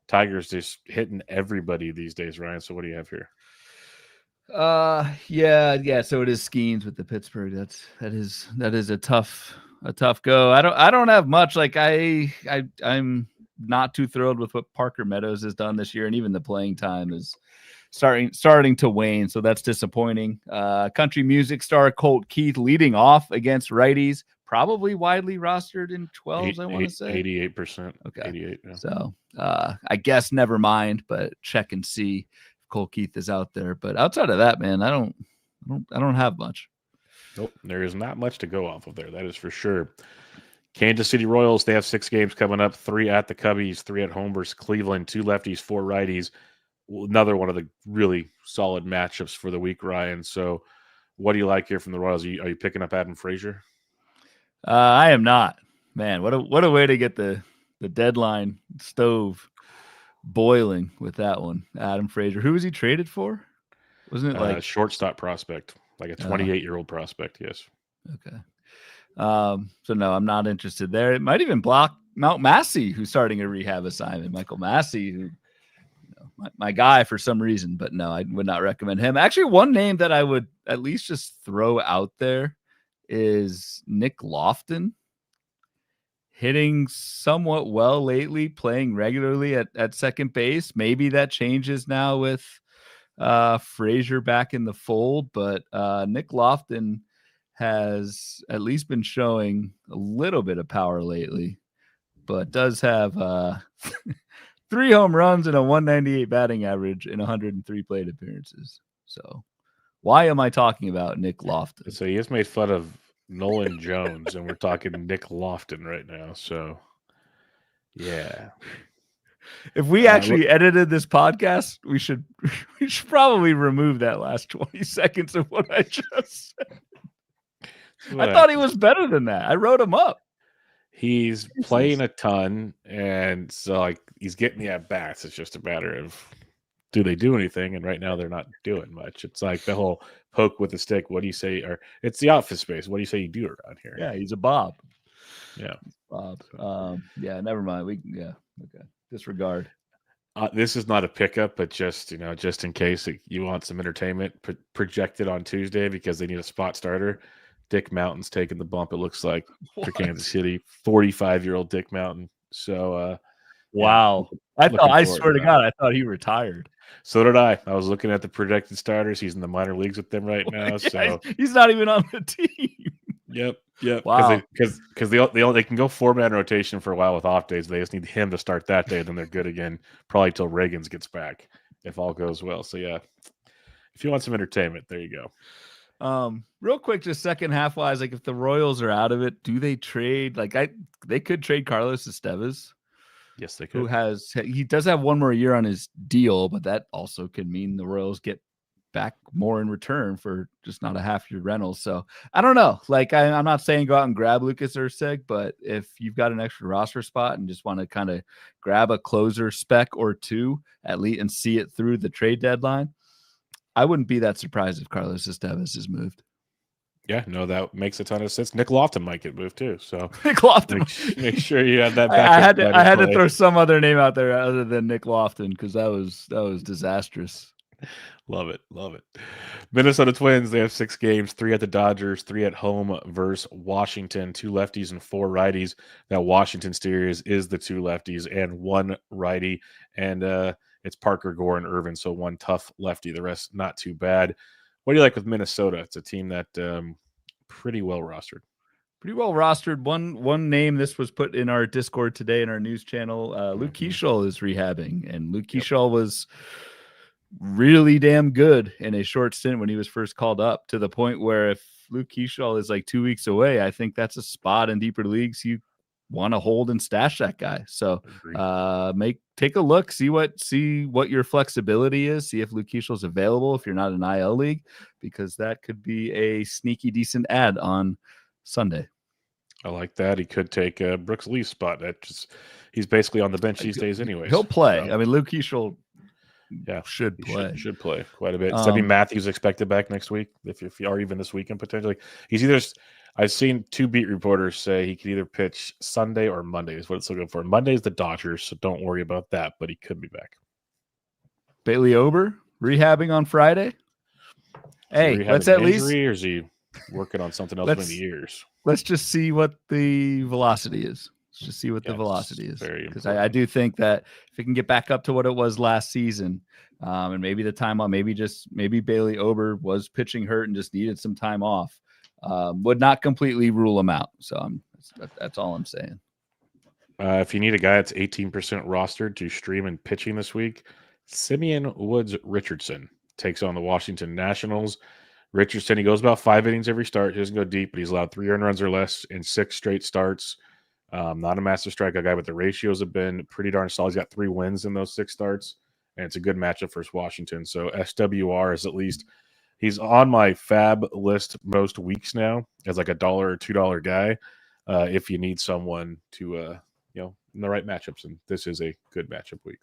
[SPEAKER 1] Tigers just hitting everybody these days, Ryan. So what do you have here?
[SPEAKER 2] Yeah. So it is Skeens with the Pittsburgh. That is a tough go. I don't have much. Like I'm not too thrilled with what Parker Meadows has done this year, and even the playing time is starting to wane. So that's disappointing. Country music star Colt Keith leading off against righties, probably widely rostered in 12s. I want to say
[SPEAKER 1] 88%.
[SPEAKER 2] Okay,
[SPEAKER 1] 88. Yeah.
[SPEAKER 2] So I guess never mind, but check and see if Colt Keith is out there. But outside of that, man, I don't have much.
[SPEAKER 1] Nope, there is not much to go off of there. That is for sure. Kansas City Royals, they have 6 games coming up, 3 at the Cubbies, 3 at home versus Cleveland, 2 lefties, 4 righties. Another one of the really solid matchups for the week, Ryan. So what do you like here from the Royals? Are you picking up Adam Frazier?
[SPEAKER 2] I am not. Man, what a way to get the deadline stove boiling with that one. Adam Frazier. Who was he traded for? Wasn't it like
[SPEAKER 1] shortstop prospect, like a 28-year-old prospect? Yes.
[SPEAKER 2] Okay. So no, I'm not interested there. It might even block Mount Massey, who's starting a rehab assignment. Michael Massey, who my guy for some reason, but no, I would not recommend him. Actually, one name that I would at least just throw out there is Nick Lofton, hitting somewhat well lately, playing regularly at second base. Maybe that changes now with Frazier back in the fold, but Nick Lofton has at least been showing a little bit of power lately, but does have 3 home runs and a 198 batting average in 103 plate appearances. So why am I talking about Nick Lofton?
[SPEAKER 1] So he has made fun of Nolan Jones, and we're talking Nick Lofton right now. So yeah.
[SPEAKER 2] If we actually edited this podcast, we should probably remove that last 20 seconds of what I just said. I thought he was better than that. I wrote him up.
[SPEAKER 1] He's playing a ton, and so he's getting the at bats. It's just a matter of do they do anything? And right now they're not doing much. It's like the whole poke with a stick. What do you say? Or it's the office space. What do you say you do around here?
[SPEAKER 2] Yeah, he's a Bob.
[SPEAKER 1] Yeah,
[SPEAKER 2] Bob. Yeah, never mind. Okay. Disregard.
[SPEAKER 1] This is not a pickup, but just in case you want some entertainment projected on Tuesday because they need a spot starter. Dick Mountain's taking the bump, it looks like, for Kansas City. 45-year-old Dick Mountain. So,
[SPEAKER 2] wow.
[SPEAKER 1] Yeah,
[SPEAKER 2] I swear to God, I thought he retired.
[SPEAKER 1] So did I. I was looking at the projected starters. He's in the minor leagues with them right now. So
[SPEAKER 2] he's not even on the team.
[SPEAKER 1] Yep.
[SPEAKER 2] Wow.
[SPEAKER 1] Because they can go 4-man rotation for a while with off days. They just need him to start that day, then they're good again. Probably till Reagans gets back, if all goes well. So yeah, if you want some entertainment, there you go.
[SPEAKER 2] Real quick, just second half wise, like if the Royals are out of it, do they trade? They could trade Carlos Estevez.
[SPEAKER 1] Yes, they could.
[SPEAKER 2] He does have one more year on his deal, but that also could mean the Royals get back more in return for just not a half-year rental. So I don't know. Like I'm not saying go out and grab Lucas Erceg, but if you've got an extra roster spot and just want to kind of grab a closer spec or two at least and see it through the trade deadline, I wouldn't be that surprised if Carlos Estevez is moved.
[SPEAKER 1] Yeah, no, that makes a ton of sense. Nick Lofton might get moved too. So
[SPEAKER 2] Nick Lofton,
[SPEAKER 1] make sure you have that.
[SPEAKER 2] I had to throw some other name out there other than Nick Lofton because that was disastrous.
[SPEAKER 1] Love it. Minnesota Twins, they have 6 games, 3 at the Dodgers, 3 at home versus Washington, 2 lefties and 4 righties. That Washington series is the 2 lefties and 1 righty. And it's Parker, Gore, and Irvin, so 1 tough lefty. The rest not too bad. What do you like with Minnesota? It's a team that pretty well rostered. One
[SPEAKER 2] name, this was put in our Discord today in our news channel. Luke Keeschel is rehabbing, and Luke Keeschel was really damn good in a short stint when he was first called up, to the point where if Luke Keeschel is like 2 weeks away, I think that's a spot in deeper leagues you want to hold and stash that guy. So take a look, see what your flexibility is, see if Luke Keeschel is available if you're not an IL league, because that could be a sneaky decent ad on Sunday.
[SPEAKER 1] I like that. He could take Brooks Lee's spot. He's basically on the bench these days anyway.
[SPEAKER 2] He'll play. I mean, Luke Keeschel should
[SPEAKER 1] play quite a bit. Sebby Matthews expected back next week, if you are even this weekend potentially. I've seen 2 beat reporters say he could either pitch Sunday or Monday is what it's looking for. Monday's the Dodgers, so don't worry about that, but he could be back.
[SPEAKER 2] Bailey Ober rehabbing on Friday. Hey, let's at least.
[SPEAKER 1] Or is he working on something else in the years?
[SPEAKER 2] Let's just see what the velocity is. Let's just see what the velocity is. Because I do think that if it can get back up to what it was last season, and maybe the time on, maybe Bailey Ober was pitching hurt and just needed some time off, would not completely rule him out. So that's all I'm saying.
[SPEAKER 1] If you need a guy that's 18% rostered to stream and pitching this week, Simeon Woods Richardson takes on the Washington Nationals. Richardson, he goes about 5 innings every start. He doesn't go deep, but he's allowed 3 earned runs or less in 6 straight starts. Not a master strikeout guy, but the ratios have been pretty darn solid. He's got 3 wins in those 6 starts, and it's a good matchup for Washington. So SWR is at least – he's on my FAAB list most weeks now as like $1 or $2 guy if you need someone to, in the right matchups. And this is a good matchup week.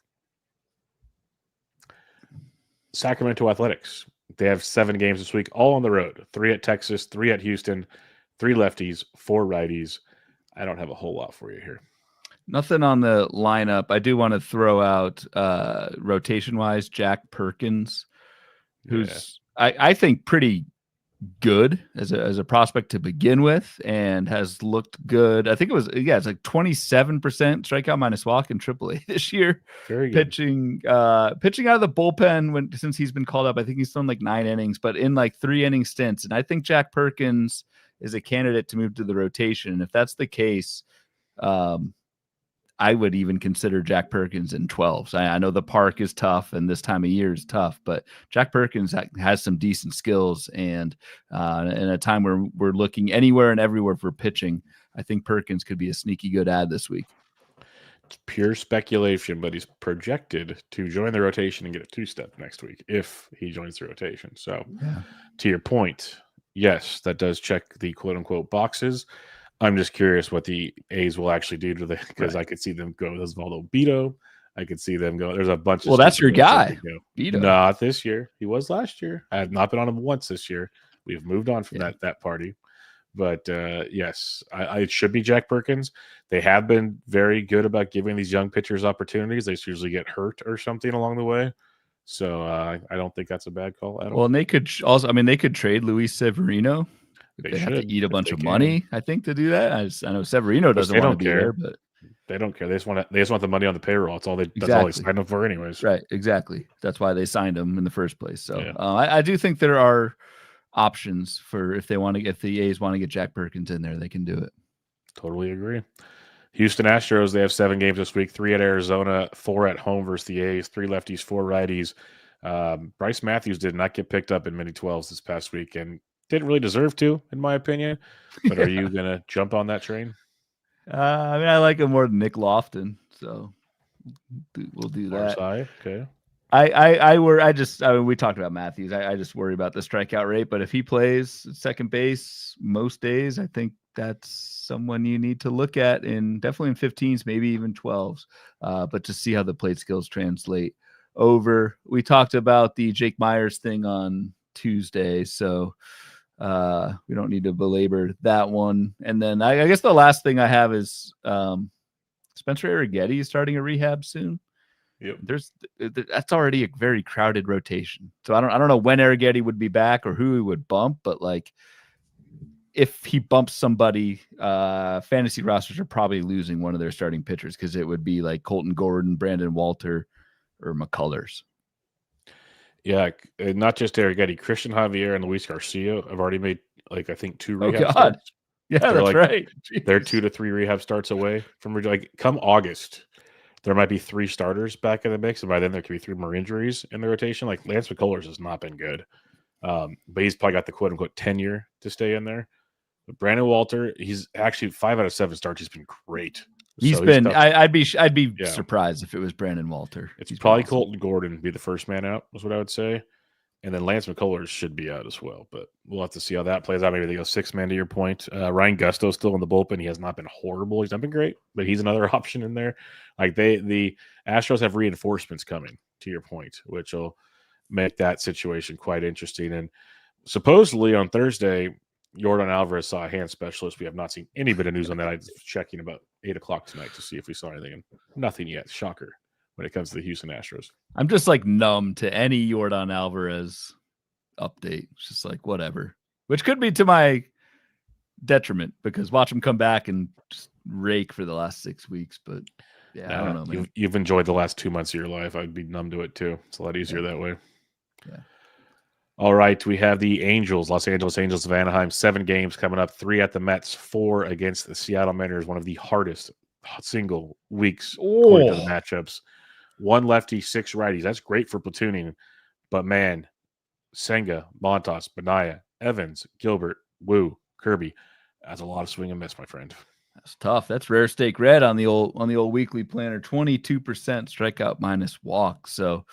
[SPEAKER 1] Sacramento Athletics. They have 7 games this week, all on the road. 3 at Texas, 3 at Houston, 3 lefties, 4 righties. I don't have a whole lot for you here.
[SPEAKER 2] Nothing on the lineup. I do want to throw out rotation-wise Jack Perkins, who's I think pretty good as a prospect to begin with, and has looked good. I think it's like 27% strikeout minus walk in AAA this year.
[SPEAKER 1] Very good.
[SPEAKER 2] Pitching out of the bullpen since he's been called up. I think he's thrown like 9 innings, but in like 3 inning stints. And I think Jack Perkins is a candidate to move to the rotation. And if that's the case, I would even consider Jack Perkins in 12s. I know the park is tough and this time of year is tough, but Jack Perkins has some decent skills. And in a time where we're looking anywhere and everywhere for pitching, I think Perkins could be a sneaky good ad this week.
[SPEAKER 1] It's pure speculation, but he's projected to join the rotation and get a 2-step next week if he joins the rotation. So to your point, yes, that does check the quote unquote boxes. I'm just curious what the A's will actually do to because I could see them go with Osvaldo Beto. I could see them go. There's a bunch of.
[SPEAKER 2] Well, that's your guy.
[SPEAKER 1] Beto. Not this year. He was last year. I have not been on him once this year. We've moved on from that party. But yes, it should be Jack Perkins. They have been very good about giving these young pitchers opportunities. They usually get hurt or something along the way. So I don't think that's a bad call at all.
[SPEAKER 2] Well, and they could also, they could trade Luis Severino. They have to eat a bunch of money, I think, to do that. I know Severino doesn't want to be there, but
[SPEAKER 1] they don't care. They just want the money on the payroll. That's all they signed up for, anyways.
[SPEAKER 2] Right, exactly. That's why they signed him in the first place. So I do think there are options for if the A's want to get Jack Perkins in there, they can do it.
[SPEAKER 1] Totally agree. Houston Astros, they have 7 games this week, 3 at Arizona, 4 at home versus the A's, 3 lefties, 4 righties. Bryce Matthews did not get picked up in mini 12s this past week and didn't really deserve to, in my opinion. But are you going to jump on that train?
[SPEAKER 2] I mean, I like him more than Nick Lofton, so we'll do that.
[SPEAKER 1] Okay.
[SPEAKER 2] We talked about Matthews. I just worry about the strikeout rate, but if he plays second base most days, I think that's someone you need to look at definitely in 15s, maybe even 12s, but to see how the plate skills translate over. We talked about the Jake Myers thing on Tuesday, so we don't need to belabor that one. And then I guess the last thing I have is Spencer Arrighetti is starting a rehab soon.
[SPEAKER 1] Yep.
[SPEAKER 2] That's already a very crowded rotation. So I don't know when Arrighetti would be back or who he would bump, but like if he bumps somebody, fantasy rosters are probably losing one of their starting pitchers because it would be like Colton Gordon, Brandon Walter, or McCullers.
[SPEAKER 1] Yeah, not just Arrighetti, Christian Javier and Luis Garcia have already made I think 2 rehab
[SPEAKER 2] God.
[SPEAKER 1] starts.
[SPEAKER 2] Yeah, that's right. Jeez.
[SPEAKER 1] They're 2 to 3 rehab starts away from come August. There might be 3 starters back in the mix, and by then there could be 3 more injuries in the rotation. Like Lance McCullers has not been good, but he's probably got the quote unquote tenure to stay in there. But Brandon Walter, he's actually 5 out of 7 starts. He's been great.
[SPEAKER 2] I'd be surprised if it was Brandon Walter.
[SPEAKER 1] It's probably awesome. Colton Gordon would be the first man out, is what I would say. And then Lance McCullers should be out as well. But we'll have to see how that plays out. Maybe they go 6-man to your point. Ryan Gusto's still in the bullpen. He has not been horrible. He's not been great, but he's another option in there. Like the Astros have reinforcements coming, to your point, which will make that situation quite interesting. And supposedly on Thursday, Yordan Alvarez saw a hand specialist. We have not seen any bit of news on that. I was checking about 8 o'clock tonight to see if we saw anything, and nothing yet. Shocker when it comes to the Houston Astros.
[SPEAKER 2] I'm just like numb to any Yordan Alvarez update. It's just like whatever, which could be to my detriment because watch him come back and just rake for the last 6 weeks. But yeah, I don't know, man.
[SPEAKER 1] You've enjoyed the last 2 months of your life. I'd be numb to it too. It's a lot easier that way.
[SPEAKER 2] Yeah.
[SPEAKER 1] All right, we have the Angels, Los Angeles Angels of Anaheim, 7 games coming up, 3 at the Mets, 4 against the Seattle Mariners, one of the hardest single weeks according to the matchups. 1 lefty, 6 righties. That's great for platooning. But man, Senga, Montas, Benaya, Evans, Gilbert, Wu, Kirby. That's a lot of swing and miss, my friend.
[SPEAKER 2] That's tough. That's rare steak red on the old weekly planner. 22% strikeout minus walk. So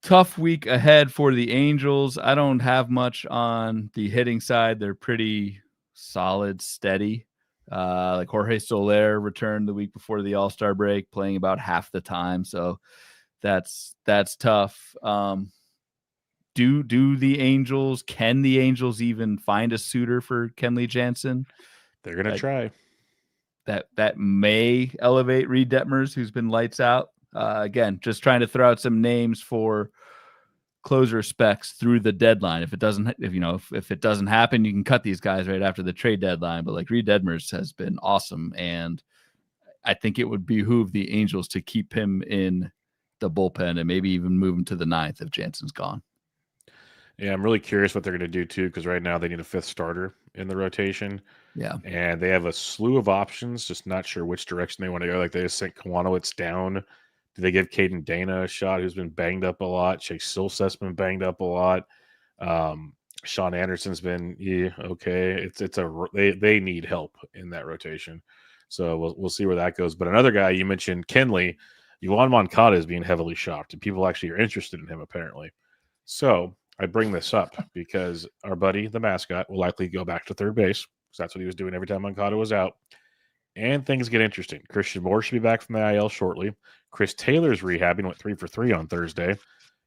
[SPEAKER 2] tough week ahead for the Angels. I don't have much on the hitting side. They're pretty solid, steady. Like Jorge Soler returned the week before the All-Star break, playing about half the time. So that's tough. Can the Angels even find a suitor for Kenley Jansen?
[SPEAKER 1] They're going to try.
[SPEAKER 2] That may elevate Reed Detmers, who's been lights out. Again, just trying to throw out some names for closer specs through the deadline. If it doesn't happen, you can cut these guys right after the trade deadline. But like Reed Detmers has been awesome, and I think it would behoove the Angels to keep him in the bullpen and maybe even move him to the 9th if Jansen's gone.
[SPEAKER 1] Yeah, I'm really curious what they're going to do too, because right now they need a 5th starter in the rotation.
[SPEAKER 2] Yeah,
[SPEAKER 1] and they have a slew of options. Just not sure which direction they want to go. Like they just sent Kwanowitz down. Do they give Caden Dana a shot, who's been banged up a lot? Chase Silseth's been banged up a lot. Sean Anderson's been okay. They need help in that rotation. So we'll see where that goes. But another guy you mentioned, Kenley, Yoan Moncada is being heavily shopped, and people actually are interested in him apparently. So I bring this up because our buddy, the mascot, will likely go back to third base because that's what he was doing every time Moncada was out. And things get interesting. Christian Moore should be back from the IL shortly. Chris Taylor's rehabbing, went 3 for 3 on Thursday.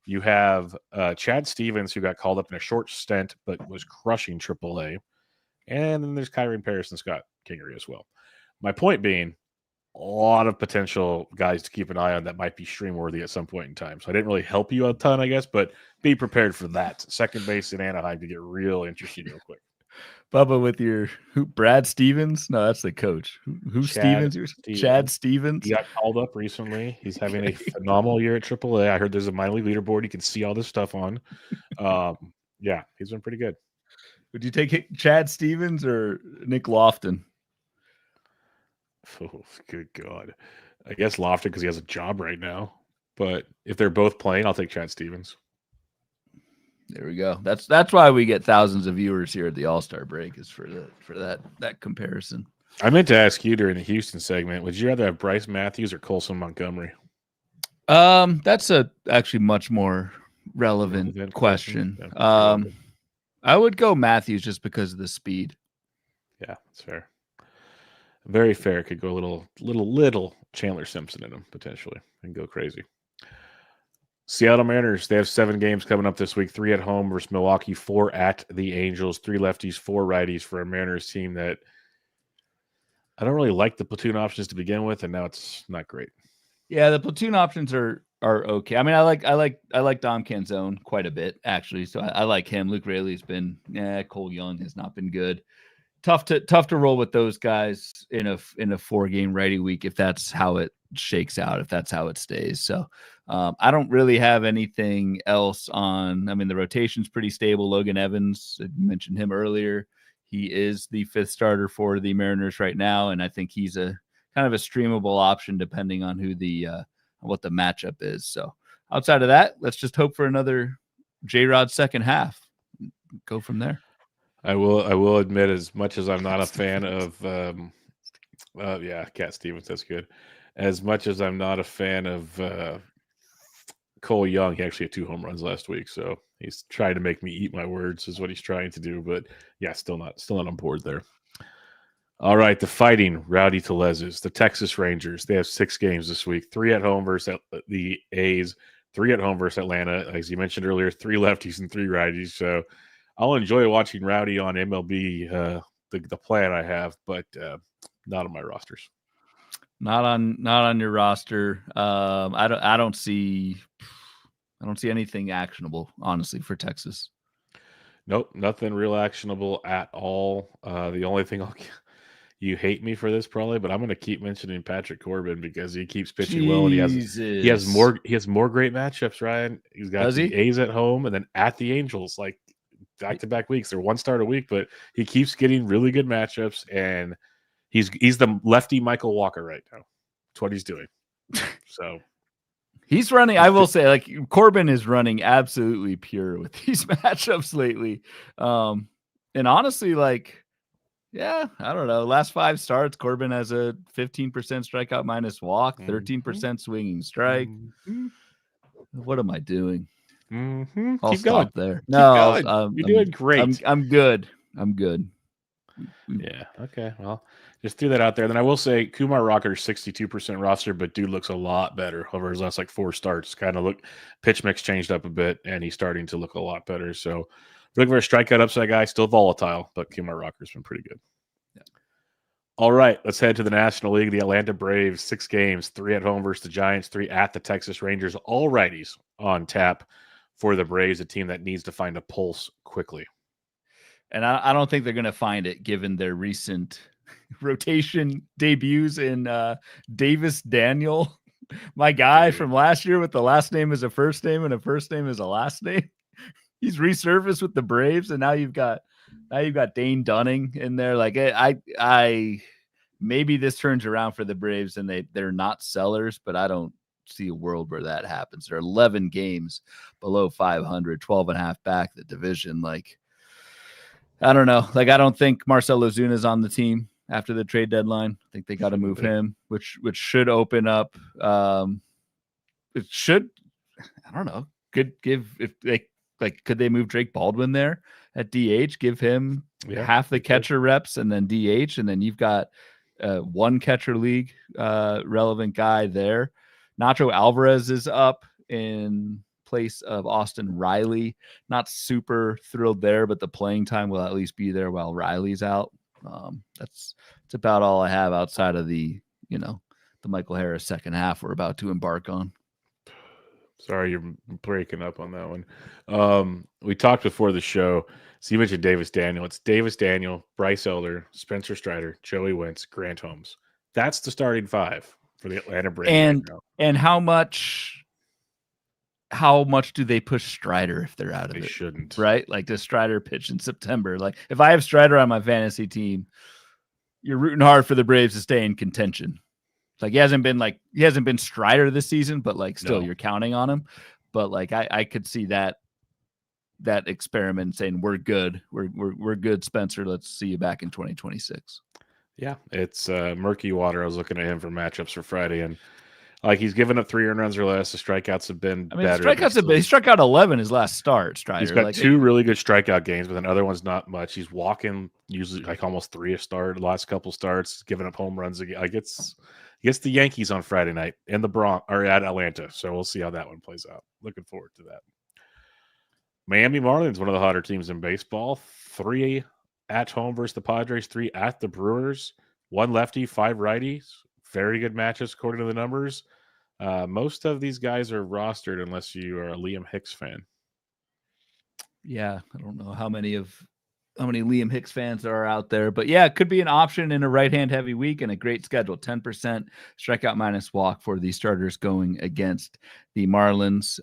[SPEAKER 1] You have Chad Stevens, who got called up in a short stint but was crushing AAA. And then there's Kyron Paris and Scott Kingery as well. My point being, a lot of potential guys to keep an eye on that might be stream worthy at some point in time. So I didn't really help you a ton, I guess, but be prepared for that. Second base in Anaheim to get real interesting real quick.
[SPEAKER 2] Bubba, with your Brad Stevens? No, that's the coach. Who Stevens? Chad Stevens.
[SPEAKER 1] He got called up recently. He's having a phenomenal year at AAA. I heard there's a minor league leaderboard you can see all this stuff on. Yeah, he's been pretty good.
[SPEAKER 2] Would you take Chad Stevens or Nick Lofton?
[SPEAKER 1] Oh, good God. I guess Lofton because he has a job right now. But if they're both playing, I'll take Chad Stevens.
[SPEAKER 2] There we go. That's why we get thousands of viewers here at the All-Star break, is for that comparison.
[SPEAKER 1] I meant to ask you during the Houston segment, would you rather have Bryce Matthews or Colson Montgomery?
[SPEAKER 2] That's a actually much more relevant question. I would go Matthews just because of the speed.
[SPEAKER 1] Yeah, that's fair. Very fair. Could go a little Chandler Simpson in him potentially and go crazy. Seattle Mariners, they have 7 games coming up this week, 3 at home versus Milwaukee, 4 at the Angels, 3 lefties, 4 righties for a Mariners team that I don't really like the platoon options to begin with, and now it's not great.
[SPEAKER 2] Yeah, the platoon options are okay. I mean, I like Dom Canzone quite a bit, actually. So I like him. Luke Raley's been, Cole Young has not been good. Tough to roll with those guys in a 4-game righty week if that's how it shakes out, if that's how it stays. So I don't really have anything else on. I mean, the rotation's pretty stable. Logan Evans, I mentioned him earlier. He is the 5th starter for the Mariners right now, and I think he's a kind of a streamable option depending on who what the matchup is. So outside of that, let's just hope for another J-Rod second half. Go from there.
[SPEAKER 1] I will admit, as much as I'm not a fan of Cat Stevens, that's good. As much as I'm not a fan of Cole Young, he actually had 2 home runs last week, so he's trying to make me eat my words is what he's trying to do. But yeah, still not on board there. All right, the Fighting Rowdy Tellez's, the Texas Rangers. They have 6 games this week, 3 at home versus the A's, 3 at home versus Atlanta. As you mentioned earlier, 3 lefties and 3 righties. So I'll enjoy watching Rowdy on MLB, the plan I have, but not on my rosters.
[SPEAKER 2] Not on your roster. I don't see anything actionable, honestly, for Texas.
[SPEAKER 1] Nope, nothing real actionable at all. The only thing you hate me for this probably, but I'm going to keep mentioning Patrick Corbin because he keeps pitching well, and he has more great matchups. Ryan, he's got the A's at home and then at the Angels, like back-to-back weeks. They're 1 start a week, but he keeps getting really good matchups, and he's the lefty Michael Walker right now. That's what he's doing. So
[SPEAKER 2] he's running. I will say, like, Corbin is running absolutely pure with these matchups lately. And honestly, like, yeah, I don't know. Last 5 starts, Corbin has a 15% strikeout minus walk, 13% swinging strike. What am I doing? I'll
[SPEAKER 1] keep
[SPEAKER 2] stop
[SPEAKER 1] going.
[SPEAKER 2] there.
[SPEAKER 1] Keep going. You're doing great.
[SPEAKER 2] I'm good.
[SPEAKER 1] Yeah. Okay. Well, just threw that out there. Then I will say Kumar Rocker's 62% roster, but dude looks a lot better over his last 4 starts. Kind of pitch mix changed up a bit, and he's starting to look a lot better. So looking for a strikeout upside guy, still volatile, but Kumar Rocker's been pretty good. Yeah. All right, let's head to the National League. The Atlanta Braves, 6 games, 3 at home versus the Giants, 3 at the Texas Rangers. All righties on tap for the Braves, a team that needs to find a pulse quickly.
[SPEAKER 2] And I don't think they're going to find it given their recent rotation debuts in Davis Daniel, my guy from last year with the last name as a first name and a first name as a last name. He's resurfaced with the Braves, and now you've got Dane Dunning in there. Like, I maybe this turns around for the Braves and they're not sellers, but I don't see a world where that happens. They're 11 games below 500, 12 and a half back the division. Like, I don't know. Like, I don't think Marcell Ozuna's on the team after the trade deadline. I think they got to move him, which should open up. It should, I don't know. Could they move Drake Baldwin there at DH? Give him half the catcher reps and then DH, and then you've got 1 catcher league relevant guy there. Nacho Alvarez is up in place of Austin Riley. Not super thrilled there, but the playing time will at least be there while Riley's out. That's about all I have outside of the Michael Harris second half we're about to embark on.
[SPEAKER 1] Sorry, you're breaking up on that one. We talked before the show. So you mentioned Davis Daniel. It's Davis Daniel, Bryce Elder, Spencer Strider, Joey Wentz, Grant Holmes. That's the starting 5 for the Atlanta Braves.
[SPEAKER 2] And how much how much do they push Strider if they're out of
[SPEAKER 1] They
[SPEAKER 2] it?
[SPEAKER 1] shouldn't.
[SPEAKER 2] Right? Like, does Strider pitch in September? Like, if I have Strider on my fantasy team, you're rooting hard for the Braves to stay in contention. Like, he hasn't been Strider this season, but like still you're counting on him. But like I could see that experiment saying we're good. We're good, Spencer. Let's see you back in 2026.
[SPEAKER 1] Yeah, it's murky water. I was looking at him for matchups for Friday, and like he's given up 3 earned runs or less. The strikeouts have been better.
[SPEAKER 2] He struck out 11 his last start. Strider.
[SPEAKER 1] He's got 2 really good strikeout games, but then other ones not much. He's walking usually like almost 3 a start. The last couple starts, giving up home runs again. Like it's the Yankees on Friday night in the Bronx or at Atlanta. So we'll see how that one plays out. Looking forward to that. Miami Marlins, one of the hotter teams in baseball. 3 at home versus the Padres, 3 at the Brewers. 1 lefty, 5 righties. Very good matches according to the numbers. Most of these guys are rostered unless you are a Liam Hicks fan.
[SPEAKER 2] Yeah, I don't know how many Liam Hicks fans there are out there, but yeah, it could be an option in a right-hand heavy week and a great schedule. 10% strikeout minus walk for the starters going against the Marlins.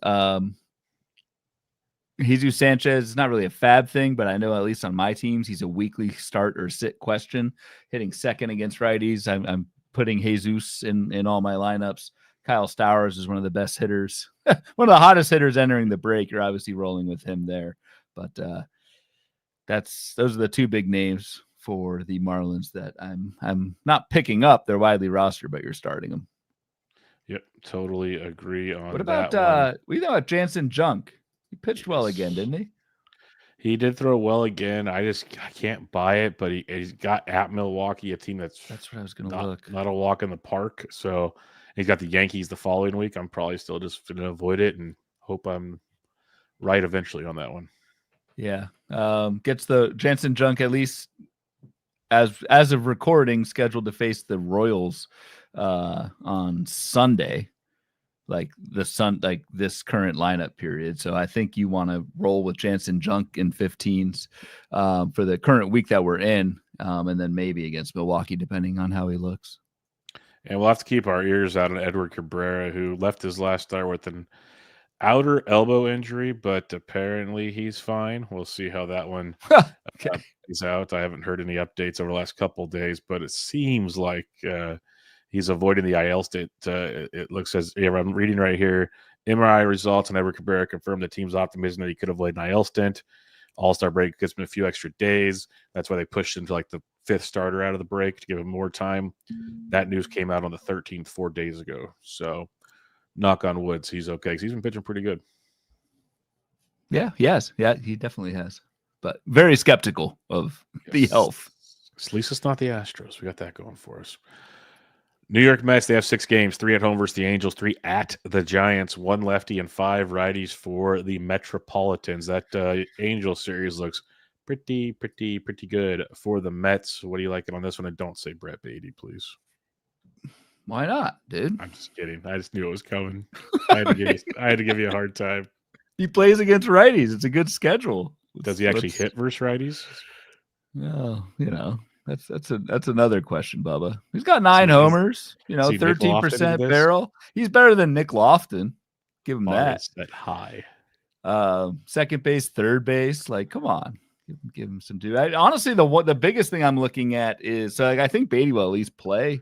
[SPEAKER 2] Jesus Sanchez is not really a FAAB thing, but I know at least on my teams, he's a weekly start or sit question, hitting second against righties. I'm putting Jesus in all my lineups. Kyle Stowers is one of the best hitters, one of the hottest hitters entering the break. You're obviously rolling with him there, but those are the 2 big names for the Marlins that I'm not picking up. They're widely rostered, but you're starting them.
[SPEAKER 1] Yep, totally agree on that.
[SPEAKER 2] What about we know about Jansen Junk? He pitched well again, didn't he?
[SPEAKER 1] He did throw well again. I can't buy it, but he's got at Milwaukee, a team that's
[SPEAKER 2] what I was going to look.
[SPEAKER 1] Not a walk in the park. So he's got the Yankees the following week. I'm probably still just going to avoid it and hope I'm right eventually on that one.
[SPEAKER 2] Yeah. Gets the Jansen Junk at least as of recording scheduled to face the Royals on Sunday. Like this current lineup period. So I think you want to roll with Jansen Junk in 15s for the current week that we're in, and then maybe against Milwaukee, depending on how he looks.
[SPEAKER 1] And we'll have to keep our ears out on Edward Cabrera, who left his last start with an outer elbow injury, but apparently he's fine. We'll see how that one is out. I haven't heard any updates over the last couple of days, but it seems like he's avoiding the IL stint. It looks as I'm reading right here. MRI results and Edward Cabrera confirmed the team's optimism that he could avoid an IL stint. All-Star break gives him a few extra days. That's why they pushed him to like the 5th starter out of the break to give him more time. That news came out on the 13th, 4 days ago. So knock on wood, he's okay because he's been pitching pretty good.
[SPEAKER 2] Yeah, he has. Yeah, he definitely has. But very skeptical of the health.
[SPEAKER 1] At least it's not the Astros. We got that going for us. New York Mets, they have 6 games, 3 at home versus the Angels, 3 at the Giants, 1 lefty and 5 righties for the Metropolitans. That Angels series looks pretty good for the Mets. What do you like it on this one? And don't say Brett Beatty, please.
[SPEAKER 2] Why not, dude?
[SPEAKER 1] I'm just kidding. I just knew it was coming. I had to give you a hard time.
[SPEAKER 2] He plays against righties. It's a good schedule.
[SPEAKER 1] Does he actually hit versus righties?
[SPEAKER 2] Well, that's another question, Bubba. He's got 9 homers, 13% barrel. He's better than Nick Lofton. Give him that.
[SPEAKER 1] That high.
[SPEAKER 2] Second base, third base. Like, come on. Give him some due. Honestly, the biggest thing I'm looking at is I think Beatty will at least play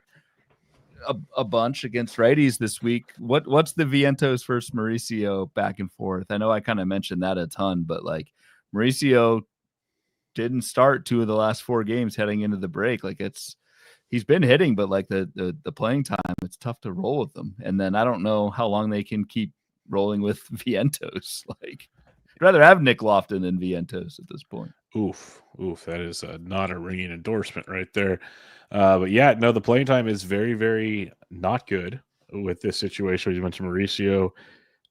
[SPEAKER 2] a bunch against righties this week. What's the Vientos versus Mauricio back and forth? I know I kind of mentioned that a ton, but like Mauricio didn't start 2 of the last 4 games heading into the break. Like he's been hitting, but like the playing time, it's tough to roll with them. And then I don't know how long they can keep rolling with Vientos. Like I'd rather have Nick Lofton than Vientos at this point.
[SPEAKER 1] Oof. That is not a ringing endorsement right there. But yeah, no, the playing time is very, very not good with this situation. You mentioned Mauricio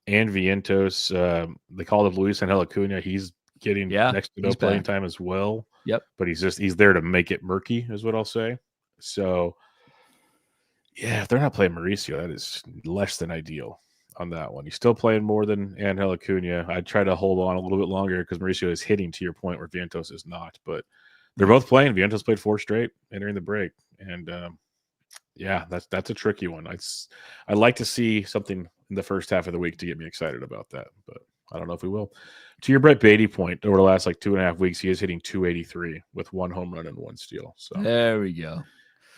[SPEAKER 1] and Vientos. They called up Luis Angel Acuna. He's getting next to no playing time as well.
[SPEAKER 2] Yep.
[SPEAKER 1] But he's there to make it murky, is what I'll say. So yeah, if they're not playing Mauricio, that is less than ideal on that one. He's still playing more than Angel Acuna. I'd try to hold on a little bit longer because Mauricio is hitting to your point where Vientos is not. But they're both playing. Vientos played 4 straight entering the break. And yeah, that's a tricky one. I'd like to see something in the first half of the week to get me excited about that, but I don't know if we will. To your Brett Beatty point, over the last like 2.5 weeks, he is hitting 283 with 1 home run and 1 steal. So
[SPEAKER 2] there we go.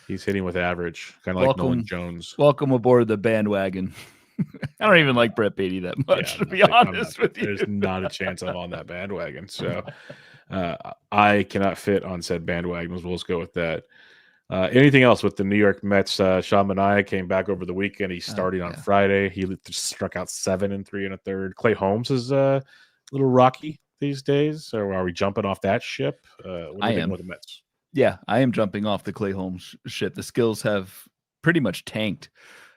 [SPEAKER 1] He's hitting with average, kind of like Nolan Jones.
[SPEAKER 2] Welcome aboard the bandwagon. I don't even like Brett Beatty that much, to be honest with you.
[SPEAKER 1] There's not a chance I'm on that bandwagon. So I cannot fit on said bandwagon. We'll just go with that. Anything else with the New York Mets? Sean Manaea came back over the weekend. He's starting on Friday. He struck out 7 and 3 1/3. Clay Holmes is a little rocky these days. So are we jumping off that ship? What do you think with the Mets?
[SPEAKER 2] Yeah, I am jumping off the Clay Holmes ship. The skills have pretty much tanked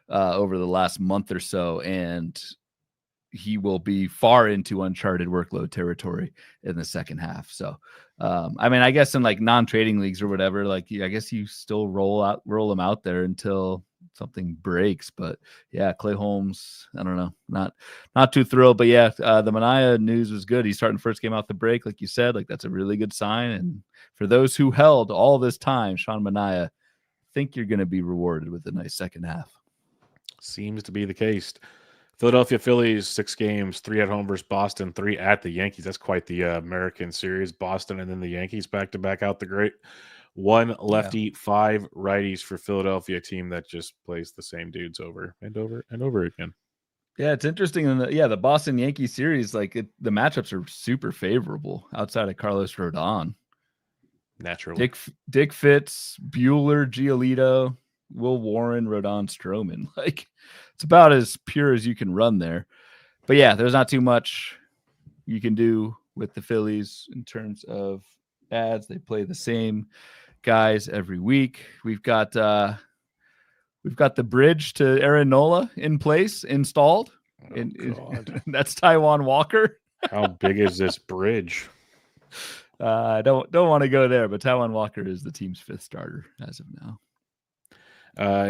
[SPEAKER 2] over the last month or so, and he will be far into uncharted workload territory in the second half. So, I mean, I guess in like non-trading leagues or whatever, like I guess you still roll them out there until something breaks. But yeah, Clay Holmes, I don't know, not too thrilled. But yeah, the Manaea news was good. He's starting first game out the break, like you said. Like that's a really good sign. And for those who held all this time, Sean Manaea, think you're going to be rewarded with a nice second half.
[SPEAKER 1] Seems to be the case. Philadelphia Phillies, 6 games, 3 at home versus Boston, 3 at the Yankees. That's quite the American series. Boston and then the Yankees back-to-back out the great. 1 lefty, 5 righties for Philadelphia, team that just plays the same dudes over and over and over again.
[SPEAKER 2] Yeah, it's interesting. The Boston Yankees series, like the matchups are super favorable outside of Carlos Rodon.
[SPEAKER 1] Naturally.
[SPEAKER 2] Dick Fitz, Buehler, Giolito, Will Warren, Rodon, Stroman. Like it's about as pure as you can run there. But yeah, there's not too much you can do with the Phillies in terms of ads. They play the same guys every week. We've got the bridge to Aaron Nola in place, installed. That's Taijuan Walker.
[SPEAKER 1] How big is this bridge?
[SPEAKER 2] I don't want to go there, but Taijuan Walker is the team's 5th starter as of now.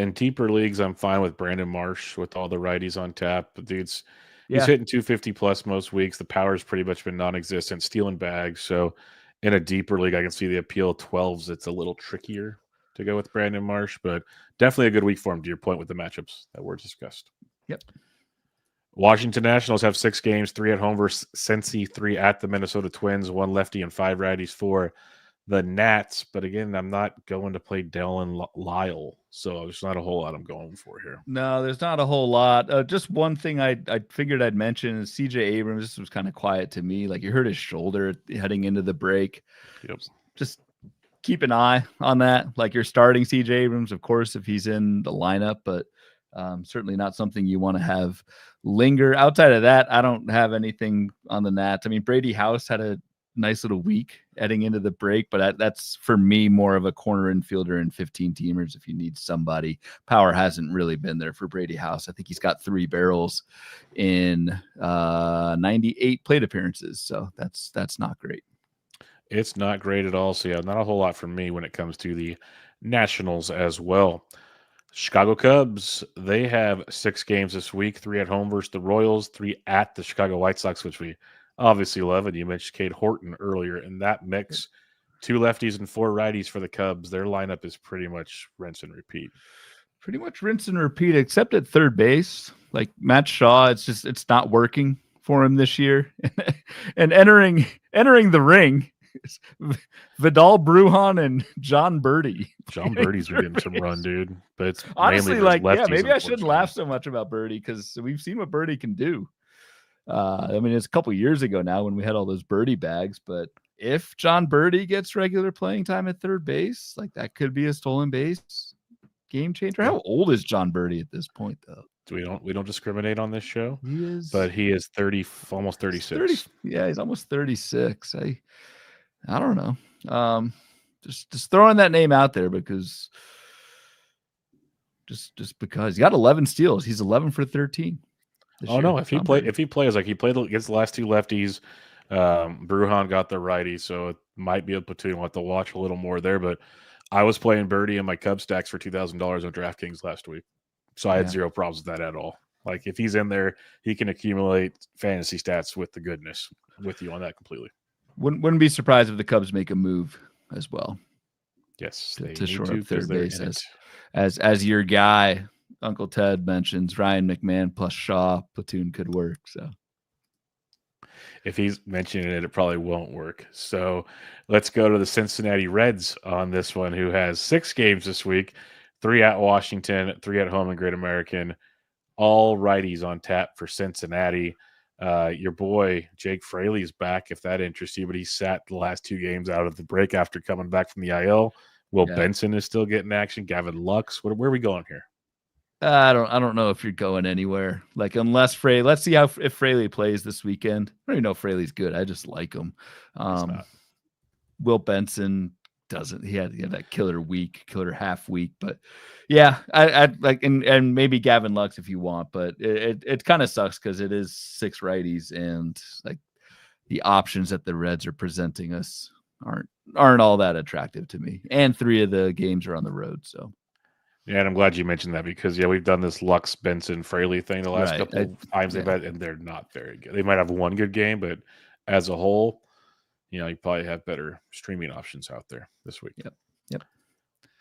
[SPEAKER 1] In deeper leagues, I'm fine with Brandon Marsh with all the righties on tap. He's hitting 250 plus most weeks. The power's pretty much been non-existent, stealing bags. So in a deeper league, I can see the appeal. 12s, it's a little trickier to go with Brandon Marsh, but definitely a good week for him, to your point with the matchups that were discussed.
[SPEAKER 2] Yep.
[SPEAKER 1] Washington Nationals have 6 games, 3 at home versus Cincy, 3 at the Minnesota Twins, 1 lefty and 5 righties for the Nats. But again, I'm not going to play Dylan Lyle, so there's not a whole lot I'm going for here.
[SPEAKER 2] No, there's not a whole lot. Just one thing I figured I'd mention is CJ Abrams. This was kind of quiet to me. Like you hurt his shoulder heading into the break.
[SPEAKER 1] Yep.
[SPEAKER 2] Just keep an eye on that. Like you're starting CJ Abrams, of course, if he's in the lineup, but certainly not something you want to have linger. Outside of that, I don't have anything on the Nats. I mean, Brady House had a nice little week heading into the break, but that's for me more of a corner infielder in 15 teamers. If you need somebody, power hasn't really been there for Brady House. I think he's got 3 barrels in 98 plate appearances. So that's not great.
[SPEAKER 1] It's not great at all. So yeah, not a whole lot for me when it comes to the Nationals as well. Chicago Cubs, they have 6 games this week, 3 at home versus the Royals, 3 at the Chicago White Sox, which we obviously love. And you mentioned Cade Horton earlier in that mix. 2 lefties and 4 righties for the Cubs. Their lineup is pretty much rinse and repeat.
[SPEAKER 2] Pretty much rinse and repeat, except at third base. Like Matt Shaw, it's not working for him this year. And entering the ring, Vidal Brujan and John Birdie.
[SPEAKER 1] John Birdie's been getting some run, dude. But it's
[SPEAKER 2] honestly like, yeah, maybe I shouldn't laugh so much about Birdie because we've seen what Birdie can do. I mean, it's a couple years ago now when we had all those Birdie bags, but if John Birdie gets regular playing time at third base, like that could be a stolen base game changer. How old is John Birdie at this point, though?
[SPEAKER 1] We don't discriminate on this show.
[SPEAKER 2] He is,
[SPEAKER 1] but he is 30, almost 36.
[SPEAKER 2] Yeah, he's almost 36. I don't know. Just throwing that name out there because just because he got 11 steals. He's 11 for 13.
[SPEAKER 1] Oh year. No, if he plays like he played against the last 2 lefties, Brujan got the righty, so it might be a platoon. We'll have to watch a little more there. But I was playing Birdie in my Cub stacks for $2,000 on DraftKings last week. So I had zero problems with that at all. Like if he's in there, he can accumulate fantasy stats with the goodness. With you on that completely.
[SPEAKER 2] Wouldn't be surprised if the Cubs make a move as well.
[SPEAKER 1] Yes,
[SPEAKER 2] to shore up third base as your guy Uncle Ted mentions Ryan McMahon plus Shaw platoon could work. So
[SPEAKER 1] if he's mentioning it, it probably won't work. So let's go to the Cincinnati Reds on this one, who has 6 games this week, 3 at Washington, 3 at home in Great American. All righties on tap for Cincinnati. Your boy Jake Fraley's back, if that interests you, but he sat the last 2 games out of the break after coming back from the IL. Will Benson is still getting action. Gavin Lux. Where are we going here?
[SPEAKER 2] I don't know if you're going anywhere. Like, unless Fraley, let's see if Fraley plays this weekend. I don't even know if Fraley's good. I just like him. Will Benson doesn't. He had that killer half week. But yeah, I like and maybe Gavin Lux if you want. But it kind of sucks because it is 6 righties, and like the options that the Reds are presenting us aren't all that attractive to me. And 3 of the games are on the road, so.
[SPEAKER 1] Yeah, and I'm glad you mentioned that because, we've done this Lux, Benson, Fraley thing the last couple of times they've had, and they're not very good. They might have one good game, but as a whole, you probably have better streaming options out there this week.
[SPEAKER 2] Yep.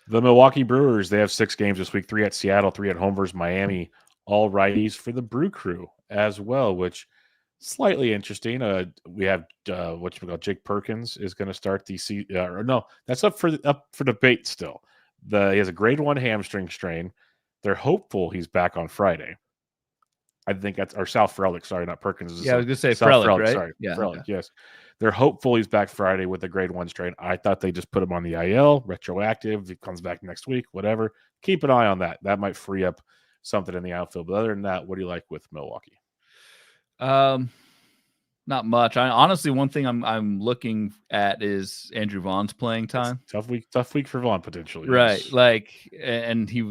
[SPEAKER 1] The Milwaukee Brewers, they have 6 games this week, 3 at Seattle, 3 at home versus Miami. All righties for the Brew Crew as well, which slightly interesting. We have Jake Perkins is going to start the no, that's up for debate still. He has a grade 1 hamstring strain. They're hopeful he's back on Friday. I think that's Sal Frelick. Sorry, not Perkins.
[SPEAKER 2] I was going to say Frelick, right?
[SPEAKER 1] Sorry, Frelick. Yes, they're hopeful he's back Friday with a grade 1 strain. I thought they just put him on the IL, retroactive. He comes back next week, whatever. Keep an eye on that. That might free up something in the outfield. But other than that, what do you like with Milwaukee?
[SPEAKER 2] Not much. Honestly, one thing I'm looking at is Andrew Vaughn's playing time.
[SPEAKER 1] Tough week for Vaughn potentially.
[SPEAKER 2] Right.
[SPEAKER 1] Yes.
[SPEAKER 2] Like, and he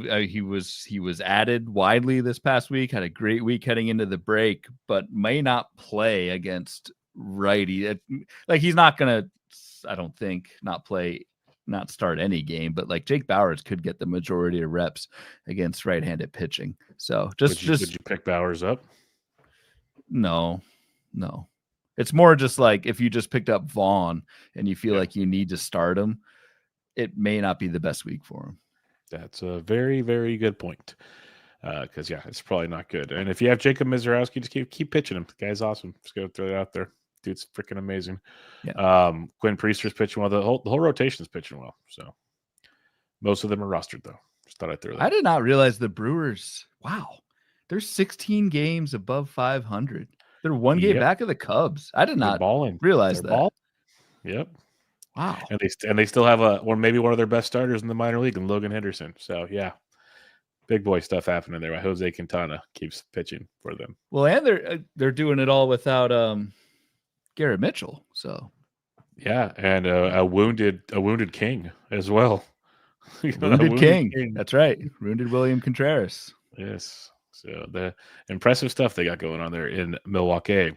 [SPEAKER 2] was added widely this past week, had a great week heading into the break, but may not play against righty. Like, he's not going to, I don't think, not start any game, but like Jake Bauers could get the majority of reps against right-handed pitching. So would
[SPEAKER 1] you pick Bauers up?
[SPEAKER 2] No. It's more just like if you just picked up Vaughn and you feel like you need to start him, it may not be the best week for him.
[SPEAKER 1] That's a very, very good point. Because it's probably not good. And if you have Jacob Mizorowski, just keep pitching him. The guy's awesome. Just go throw it out there. Dude's freaking amazing.
[SPEAKER 2] Yeah.
[SPEAKER 1] Quinn Priester's pitching well. The whole rotation is pitching well. So most of them are rostered though. Just thought I'd throw that.
[SPEAKER 2] I did not realize the Brewers. Wow, they're 16 games above 500. They're 1 game back of the Cubs. I did not realize that.
[SPEAKER 1] Yep.
[SPEAKER 2] Wow.
[SPEAKER 1] And they still have maybe one of their best starters in the minor league, in Logan Henderson. So big boy stuff happening there. Jose Quintana keeps pitching for them.
[SPEAKER 2] Well, and they're doing it all without Garrett Mitchell. So
[SPEAKER 1] and a wounded King as well.
[SPEAKER 2] Wounded King. That's right. Wounded William Contreras.
[SPEAKER 1] Yes. So the impressive stuff they got going on there in Milwaukee.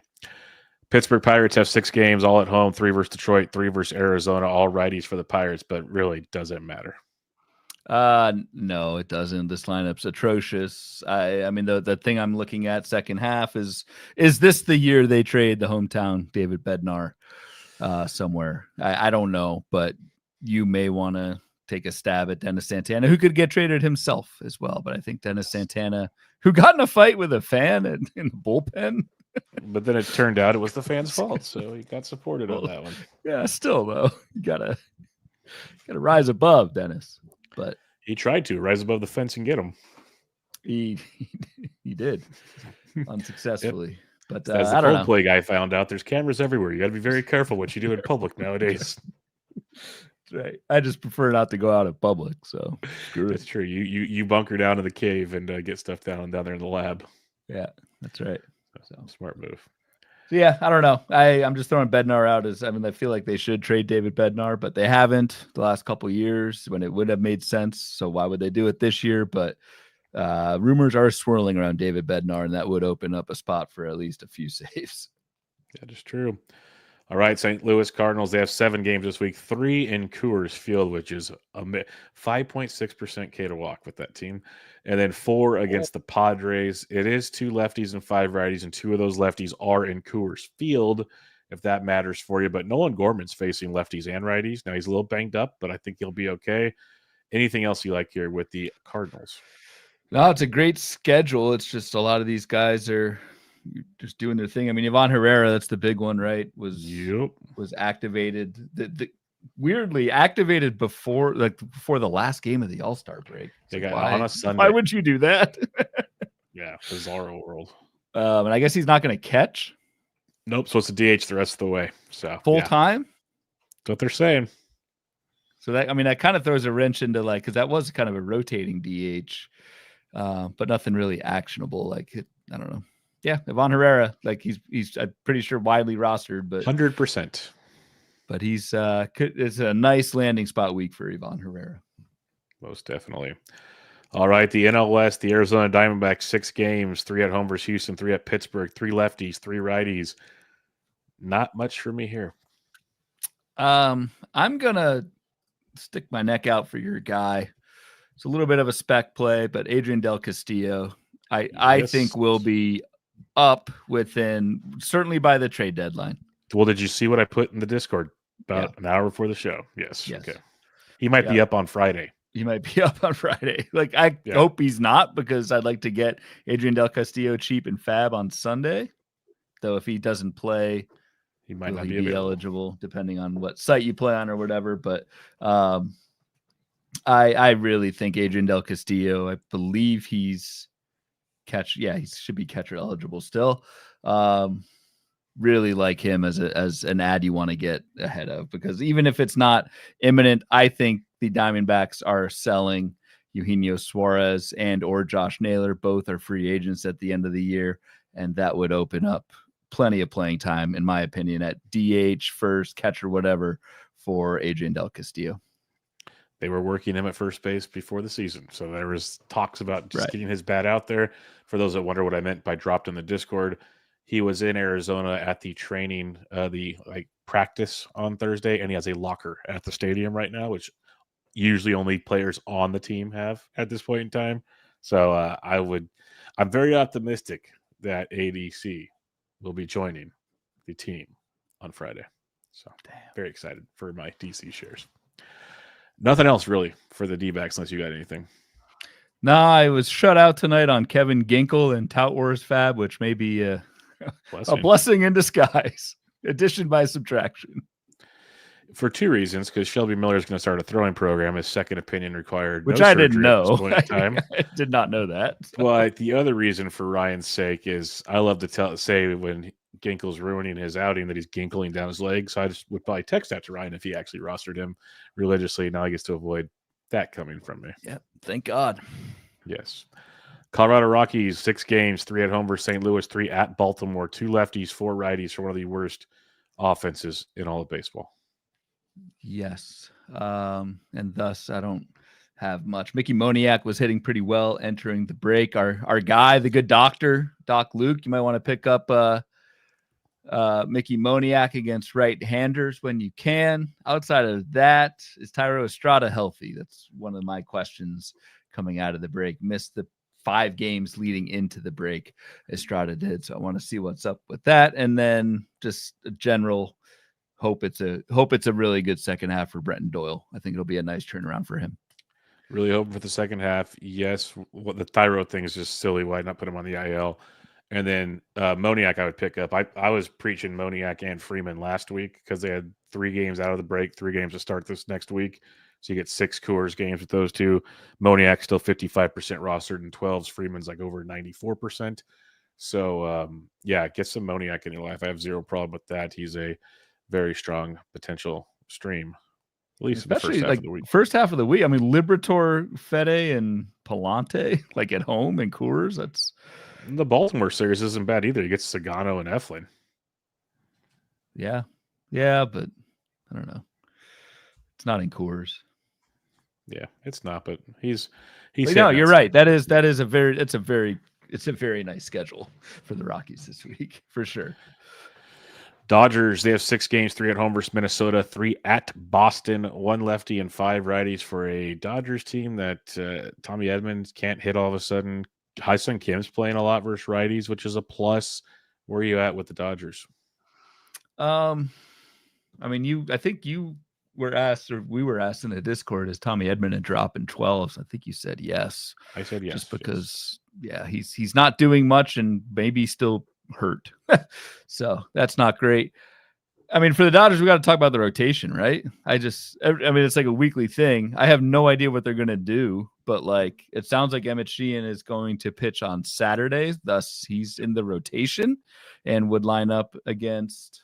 [SPEAKER 1] Pittsburgh Pirates have 6 games, all at home, 3 versus Detroit, 3 versus Arizona, all righties for the Pirates, but really doesn't matter.
[SPEAKER 2] No, it doesn't. This lineup's atrocious. I mean, the thing I'm looking at second half is this the year they trade the hometown David Bednar somewhere? I don't know, but you may want to take a stab at Dennis Santana, who could get traded himself as well. But I think Dennis Santana, who got in a fight with a fan in the bullpen.
[SPEAKER 1] But then it turned out it was the fan's fault, so he got supported on that one.
[SPEAKER 2] Yeah, still though, you gotta rise above, Dennis. But
[SPEAKER 1] he tried to rise above the fence and get him.
[SPEAKER 2] He did unsuccessfully. Yep. But
[SPEAKER 1] as the Coldplay guy found out, there's cameras everywhere. You got to be very careful what you do in public nowadays.
[SPEAKER 2] That's right. I just prefer not to go out in public. So
[SPEAKER 1] that's true. You bunker down in the cave and get stuff down there in the lab.
[SPEAKER 2] Yeah, that's right.
[SPEAKER 1] So smart move.
[SPEAKER 2] So yeah, I don't know. I'm just throwing Bednar out I feel like they should trade David Bednar, but they haven't the last couple of years when it would have made sense. So why would they do it this year? But rumors are swirling around David Bednar, and that would open up a spot for at least a few saves.
[SPEAKER 1] That is true. All right, St. Louis Cardinals, they have 7 games this week, 3 in Coors Field, which is a 5.6% K to walk with that team, and then 4 against the Padres. It is 2 lefties and 5 righties, and 2 of those lefties are in Coors Field, if that matters for you. But Nolan Gorman's facing lefties and righties. Now, he's a little banged up, but I think he'll be okay. Anything else you like here with the Cardinals?
[SPEAKER 2] No, it's a great schedule. It's just a lot of these guys are just doing their thing. I mean, Ivan Herrera, that's the big one, right? Was activated. Weirdly activated before the last game of the All-Star break.
[SPEAKER 1] They got on a Sunday.
[SPEAKER 2] Why would you do that?
[SPEAKER 1] Yeah, bizarro world.
[SPEAKER 2] And I guess he's not going to catch.
[SPEAKER 1] Nope, supposed to DH the rest of the way. So
[SPEAKER 2] full time.
[SPEAKER 1] That's what they're saying.
[SPEAKER 2] So that kind of throws a wrench into because that was kind of a rotating DH, but nothing really actionable. I don't know. Yeah, Ivan Herrera, he's I'm pretty sure widely rostered, but
[SPEAKER 1] 100%.
[SPEAKER 2] But it's a nice landing spot week for Ivan Herrera.
[SPEAKER 1] Most definitely. All right, the NL West, the Arizona Diamondbacks, 6 games, 3 at home versus Houston, 3 at Pittsburgh, 3 lefties, 3 righties. Not much for me here.
[SPEAKER 2] I'm gonna stick my neck out for your guy. It's a little bit of a spec play, but Adrian Del Castillo, I think will be up certainly by the trade deadline.
[SPEAKER 1] Well, did you see what I put in the Discord about an hour before the show? Yes. Okay. He might be up on Friday.
[SPEAKER 2] He might be up on Friday. I hope he's not, because I'd like to get Adrian Del Castillo cheap in FAAB on Sunday. Though if he doesn't play,
[SPEAKER 1] he might not be
[SPEAKER 2] eligible, depending on what site you play on or whatever. But I really think Adrian Del Castillo, I believe he should be catcher eligible still. Really like him as an ad you want to get ahead of, because even if it's not imminent, I think the Diamondbacks are selling Eugenio Suarez and or Josh Naylor. Both are free agents at the end of the year, and that would open up plenty of playing time, in my opinion, at DH, first, catcher, whatever, for Adrian Del Castillo.
[SPEAKER 1] They were working him at first base before the season, so there was talks about just getting his bat out there. For those that wonder what I meant by dropped in the Discord, he was in Arizona at the training, practice on Thursday, and he has a locker at the stadium right now, which usually only players on the team have at this point in time. So I'm very optimistic that ADC will be joining the team on Friday. So very excited for my DC shares. Nothing else really for the D-backs unless you got anything.
[SPEAKER 2] No, I was shut out tonight on Kevin Ginkel and Tout Wars FAAB, which may be a blessing in disguise. Addition by subtraction.
[SPEAKER 1] For 2 reasons, because Shelby Miller is going to start a throwing program. His second opinion required
[SPEAKER 2] which I didn't know. I did not know that.
[SPEAKER 1] But the other reason, for Ryan's sake, is I love to say when Ginkel's ruining his outing that he's ginkling down his leg. So I just would probably text that to Ryan if he actually rostered him religiously. Now he gets to avoid that coming from me.
[SPEAKER 2] Yeah, thank God.
[SPEAKER 1] Yes. Colorado Rockies, 6 games, 3 at home versus St. Louis, 3 at Baltimore, 2 lefties, 4 righties for one of the worst offenses in all of baseball.
[SPEAKER 2] Yes. And thus I don't have much. Mickey Moniak was hitting pretty well entering the break. Our guy, the good doctor, Doc Luke, you might want to pick up Mickey Moniak against right-handers when you can. Outside of that, is Thairo Estrada healthy? That's one of my questions coming out of the break. Missed the 5 games leading into the break. Estrada did. So I want to see what's up with that. And then just a general hope it's a really good second half for Brenton Doyle. I think it'll be a nice turnaround for him.
[SPEAKER 1] Really hoping for the second half. Yes. What the Thairo thing is just silly. Why not put him on the IL? And then Moniak I would pick up. I was preaching Moniak and Freeman last week because they had 3 games out of the break, 3 games to start this next week. So you get 6 Coors games with those 2. Moniak's still 55% rostered and 12s. Freeman's like over 94%. So, get some Moniak in your life. I have zero problem with that. He's a very strong potential stream, at least especially in the first half of the week.
[SPEAKER 2] First half of the week, I mean, Liberatore, Fede, and Palante, at home in Coors. That's
[SPEAKER 1] the Baltimore series isn't bad either. You get Sagano and Eflin.
[SPEAKER 2] Yeah, but I don't know. It's not in Coors.
[SPEAKER 1] Yeah, it's not. But he's.
[SPEAKER 2] No, you're right. It's a very nice schedule for the Rockies this week for sure.
[SPEAKER 1] Dodgers, they have 6 games, 3 at home versus Minnesota, 3 at Boston, 1 lefty and 5 righties for a Dodgers team that Tommy Edmonds can't hit all of a sudden. Hyun Kim's playing a lot versus righties, which is a plus. Where are you at with the Dodgers?
[SPEAKER 2] I think you we were asked in the Discord, is Tommy Edman a drop in 12s? I think you said yes.
[SPEAKER 1] I said yes.
[SPEAKER 2] Just because, yeah, he's not doing much and maybe still hurt. So that's not great. I mean, for the Dodgers, we got to talk about the rotation, right? I mean, it's like a weekly thing. I have no idea what they're going to do, but like, it sounds like Emmett Sheehan is going to pitch on Saturdays. Thus, he's in the rotation and would line up against,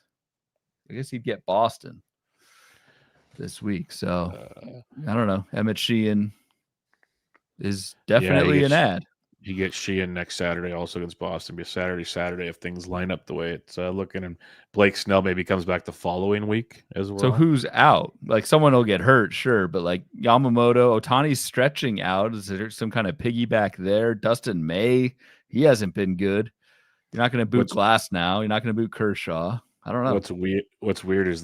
[SPEAKER 2] I guess he'd get Boston this week. So I don't know. Emmett Sheehan is definitely an ad.
[SPEAKER 1] You get Sheehan next Saturday, also against Boston. Be Saturday if things line up the way it's looking. And Blake Snell maybe comes back the following week as well.
[SPEAKER 2] So who's out? Like someone will get hurt, sure, but like Yamamoto, Ohtani's stretching out. Is there some kind of piggyback there? Dustin May, he hasn't been good. You're not going to boot Glass now. You're not going to boot Kershaw. I don't know.
[SPEAKER 1] What's weird is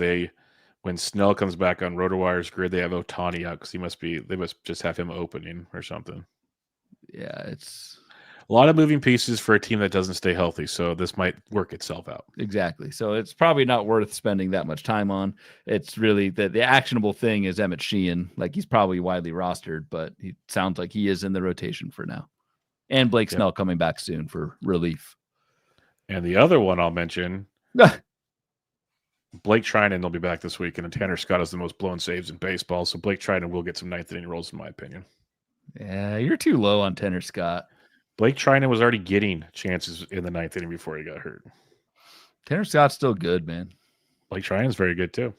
[SPEAKER 1] when Snell comes back on RotoWire's grid, they have Ohtani out because they must just have him opening or something.
[SPEAKER 2] Yeah, it's
[SPEAKER 1] a lot of moving pieces for a team that doesn't stay healthy, so this might work itself out.
[SPEAKER 2] Exactly. So it's probably not worth spending that much time on. It's really the actionable thing is Emmett Sheehan. Like he's probably widely rostered, but he sounds like he is in the rotation for now. And Blake Snell coming back soon for relief.
[SPEAKER 1] And the other one I'll mention, Blake Trinan will be back this week, and Tanner Scott has the most blown saves in baseball, so Blake Trinan will get some ninth inning rolls, in my opinion.
[SPEAKER 2] Yeah, you're too low on Tanner Scott.
[SPEAKER 1] Blake Trinan was already getting chances in the ninth inning before he got hurt.
[SPEAKER 2] Tanner Scott's still good, man.
[SPEAKER 1] Blake Trinan's very good too.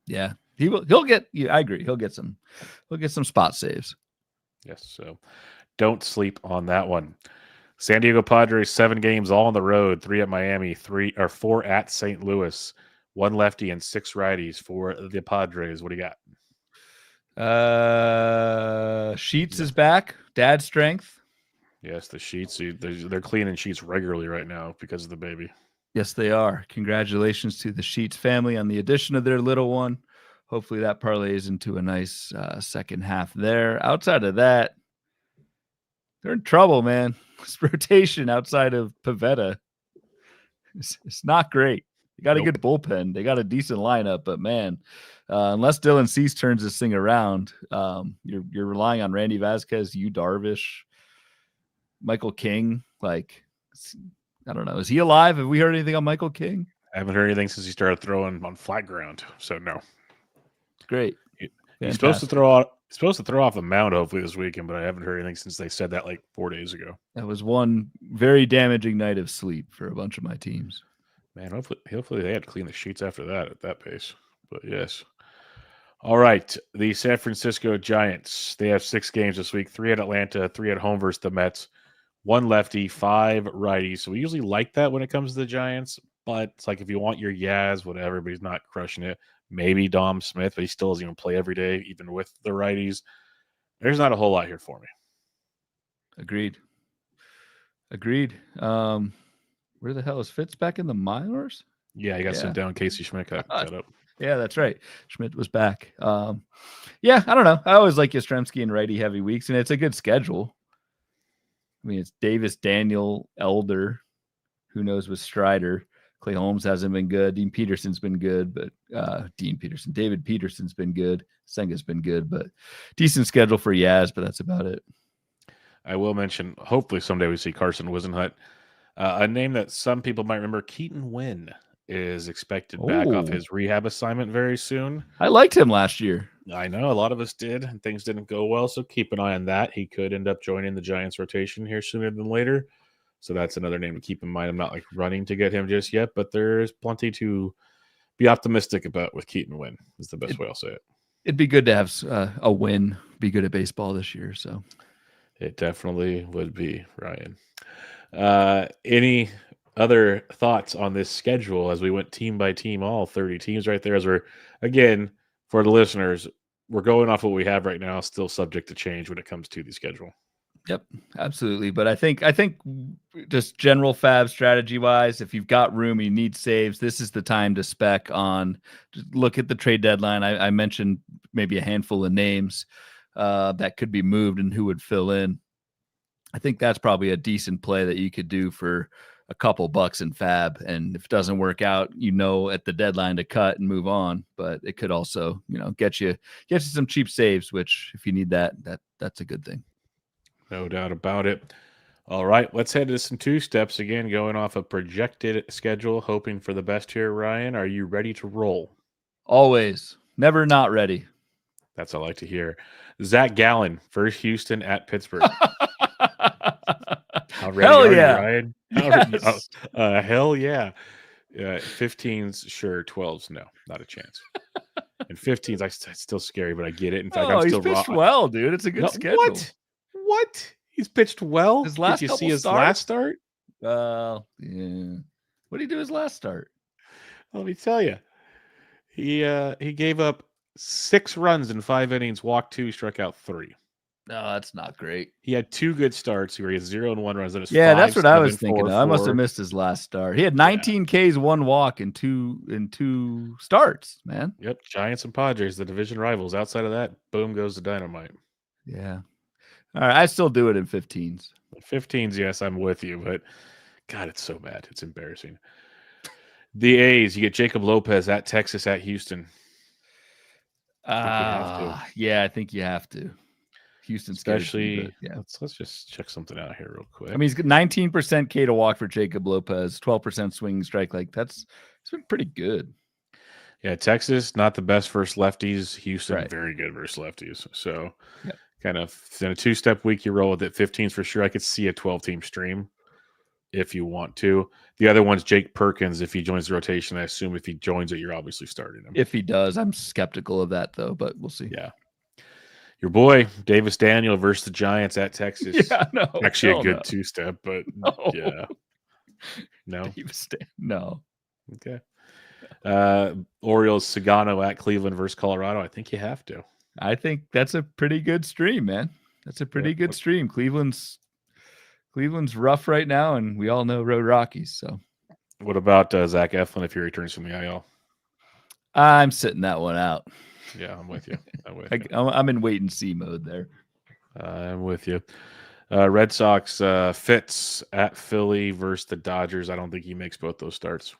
[SPEAKER 2] Yeah, he'll get. I agree. He'll get some spot saves.
[SPEAKER 1] Yes. So don't sleep on that one. San Diego Padres 7 games all on the road, 3 at Miami, 4 at St. Louis, 1 lefty and 6 righties for the Padres. What do you got?
[SPEAKER 2] Sheets is back. Dad strength.
[SPEAKER 1] Yes, the Sheets. They're cleaning Sheets regularly right now because of the baby.
[SPEAKER 2] Yes, they are. Congratulations to the Sheets family on the addition of their little one. Hopefully that parlays into a nice second half there. Outside of that, they're in trouble, man. This rotation outside of Pivetta, it's not great. They got a good bullpen. They got a decent lineup, but man, unless Dylan Cease turns this thing around, you're relying on Randy Vasquez, Yu Darvish, Michael King. Like, I don't know. Is he alive? Have we heard anything on Michael King?
[SPEAKER 1] I haven't heard anything since he started throwing on flat ground. So no.
[SPEAKER 2] Great.
[SPEAKER 1] He's supposed to throw off the mound hopefully this weekend, but I haven't heard anything since they said that like 4 days ago.
[SPEAKER 2] That was one very damaging night of sleep for a bunch of my teams.
[SPEAKER 1] Man, hopefully they had to clean the sheets after that at that pace. But yes. All right. The San Francisco Giants. They have 6 games this week, 3 at Atlanta, 3 at home versus the Mets, 1 lefty, 5 righties. So we usually like that when it comes to the Giants, but it's like if you want your Yaz, whatever, but he's not crushing it. Maybe Dom Smith, but he still doesn't even play every day, even with the righties. There's not a whole lot here for me.
[SPEAKER 2] Agreed. Where the hell is Fitz back in the minors?
[SPEAKER 1] Yeah, he got sent down. Casey Schmidt got up.
[SPEAKER 2] Yeah, that's right. Schmidt was back. Yeah, I don't know. I always like Yastrzemski and righty heavy weeks, and it's a good schedule. I mean, it's Davis, Daniel, Elder. Who knows with Strider? Clay Holmes hasn't been good. David Peterson's been good, but David Peterson's been good. Senga's been good, but decent schedule for Yaz, but that's about it.
[SPEAKER 1] I will mention, hopefully someday we see Carson Wisenhut. A name that some people might remember, Keaton Wynn, is expected back off his rehab assignment very soon.
[SPEAKER 2] I liked him last year.
[SPEAKER 1] I know a lot of us did, and things didn't go well, so keep an eye on that. He could end up joining the Giants rotation here sooner than later. So that's another name to keep in mind. I'm not like running to get him just yet, but there's plenty to be optimistic about with Keaton Wynn is the best way I'll say it.
[SPEAKER 2] It'd be good to have a win, be good at baseball this year. So
[SPEAKER 1] it definitely would be, Ryan. Any other thoughts on this schedule as we went team by team, all 30 teams right there, as we're, again, for the listeners, we're going off what we have right now, still subject to change when it comes to the schedule.
[SPEAKER 2] Yep, absolutely. But I think just general FAAB strategy wise, if you've got room, you need saves, this is the time to spec on. Look at the trade deadline. I mentioned maybe a handful of names that could be moved and who would fill in. I think that's probably a decent play that you could do for a couple bucks in FAAB, and if it doesn't work out, at the deadline to cut and move on. But it could also, get you some cheap saves, which if you need that's a good thing.
[SPEAKER 1] No doubt about it. All right, let's head to some two steps again, going off a projected schedule, hoping for the best here. Ryan, are you ready to roll?
[SPEAKER 2] Always, never not ready.
[SPEAKER 1] That's what I like to hear. Zach Gallen, first Houston at Pittsburgh. How ready
[SPEAKER 2] Hell
[SPEAKER 1] are
[SPEAKER 2] yeah.
[SPEAKER 1] you, Ryan?
[SPEAKER 2] Yes.
[SPEAKER 1] Hell yeah. 15s, sure. 12s, no, not a chance. And 15s, it's still scary, but I get it. In fact, I'm
[SPEAKER 2] he's
[SPEAKER 1] still
[SPEAKER 2] pitched well, dude. It's a good schedule.
[SPEAKER 1] What? He's pitched well?
[SPEAKER 2] His last
[SPEAKER 1] Did you
[SPEAKER 2] couple
[SPEAKER 1] see his
[SPEAKER 2] starts?
[SPEAKER 1] last start?
[SPEAKER 2] Yeah. What did he do his last start?
[SPEAKER 1] Let me tell you. He gave up 6 runs in 5 innings, walked 2, struck out 3.
[SPEAKER 2] No, that's not great.
[SPEAKER 1] He had 2 good starts where he had 0 and 1 runs. Then
[SPEAKER 2] Yeah, that's what I was thinking.
[SPEAKER 1] 4,
[SPEAKER 2] I must have missed his last start. He had 19 Ks, 1 walk, and two starts, man.
[SPEAKER 1] Yep, Giants and Padres, the division rivals. Outside of that, boom goes the dynamite.
[SPEAKER 2] Yeah. All right, I still do it in 15s.
[SPEAKER 1] 15s, yes, I'm with you, but God, it's so bad. It's embarrassing. The A's, you get Jacob Lopez at Texas at Houston.
[SPEAKER 2] Yeah, I think you have to. Houston,
[SPEAKER 1] especially. Let's just check something out here real quick.
[SPEAKER 2] I mean, he's got 19% K to walk for Jacob Lopez, 12% swing strike. Like it's been pretty good.
[SPEAKER 1] Yeah, Texas not the best versus lefties. Houston very good versus lefties. So kind of in a 2-step week, you roll with it. 15s for sure. I could see a 12-team stream if you want to. The other one's Jake Perkins. If he joins the rotation, I assume if he joins it, you're obviously starting him.
[SPEAKER 2] If he does, I'm skeptical of that though, but we'll see.
[SPEAKER 1] Yeah. Your boy, Davis Daniel versus the Giants at Texas.
[SPEAKER 2] Yeah, no.
[SPEAKER 1] Actually a good 2-step, but yeah. No?
[SPEAKER 2] Davis no.
[SPEAKER 1] Okay. Orioles, Sagano at Cleveland versus Colorado. I think you have to.
[SPEAKER 2] I think that's a pretty good stream, man. That's a pretty good stream. Cleveland's rough right now, and we all know Road Rockies. So,
[SPEAKER 1] what about Zach Eflin if he returns from the IL?
[SPEAKER 2] I'm sitting that one out.
[SPEAKER 1] Yeah, I'm with you.
[SPEAKER 2] I'm in wait and see mode there.
[SPEAKER 1] I'm with you. Red Sox, Fitz at Philly versus the Dodgers. I don't think he makes both those starts.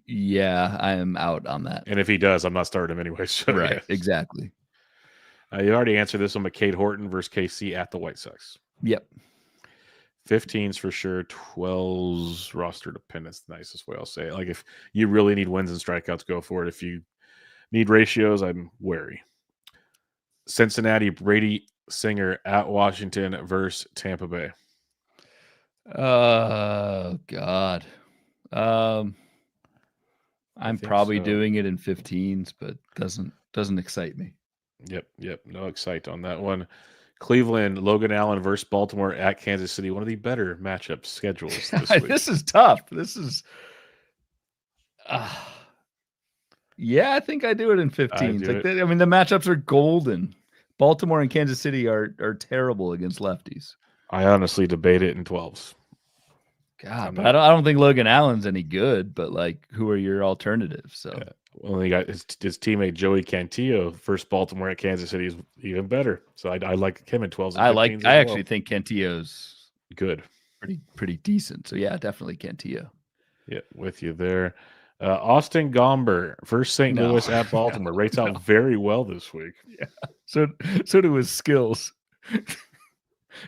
[SPEAKER 2] Yeah, I am out on that.
[SPEAKER 1] And if he does, I'm not starting him anyway. So
[SPEAKER 2] right, exactly.
[SPEAKER 1] You already answered this one, but Cade Horton versus KC at the White Sox.
[SPEAKER 2] Yep.
[SPEAKER 1] 15s for sure. 12s roster dependence. The nicest way I'll say it. Like if you really need wins and strikeouts, go for it. If you need ratios, I'm wary. Cincinnati, Brady Singer at Washington versus Tampa Bay.
[SPEAKER 2] Oh God. I'm probably doing it in 15s, but doesn't excite me.
[SPEAKER 1] Yep. No excite on that one. Cleveland, Logan Allen versus Baltimore at Kansas City. One of the better matchup schedules this week.
[SPEAKER 2] This is tough. This is yeah, I think I do it in 15s. I mean, the matchups are golden. Baltimore and Kansas City are terrible against lefties.
[SPEAKER 1] I honestly debate it in 12s.
[SPEAKER 2] God, but I don't think Logan Allen's any good, but like, who are your alternatives? So,
[SPEAKER 1] well, he got his teammate Joey Cantillo versus Baltimore at Kansas City is even better. So I like him in 12s.
[SPEAKER 2] I actually think Cantillo's
[SPEAKER 1] good,
[SPEAKER 2] pretty decent. So yeah, definitely Cantillo.
[SPEAKER 1] Yeah, with you there. Austin Gomber versus St. Louis at Baltimore rates out very well this week.
[SPEAKER 2] Yeah, so do his skills.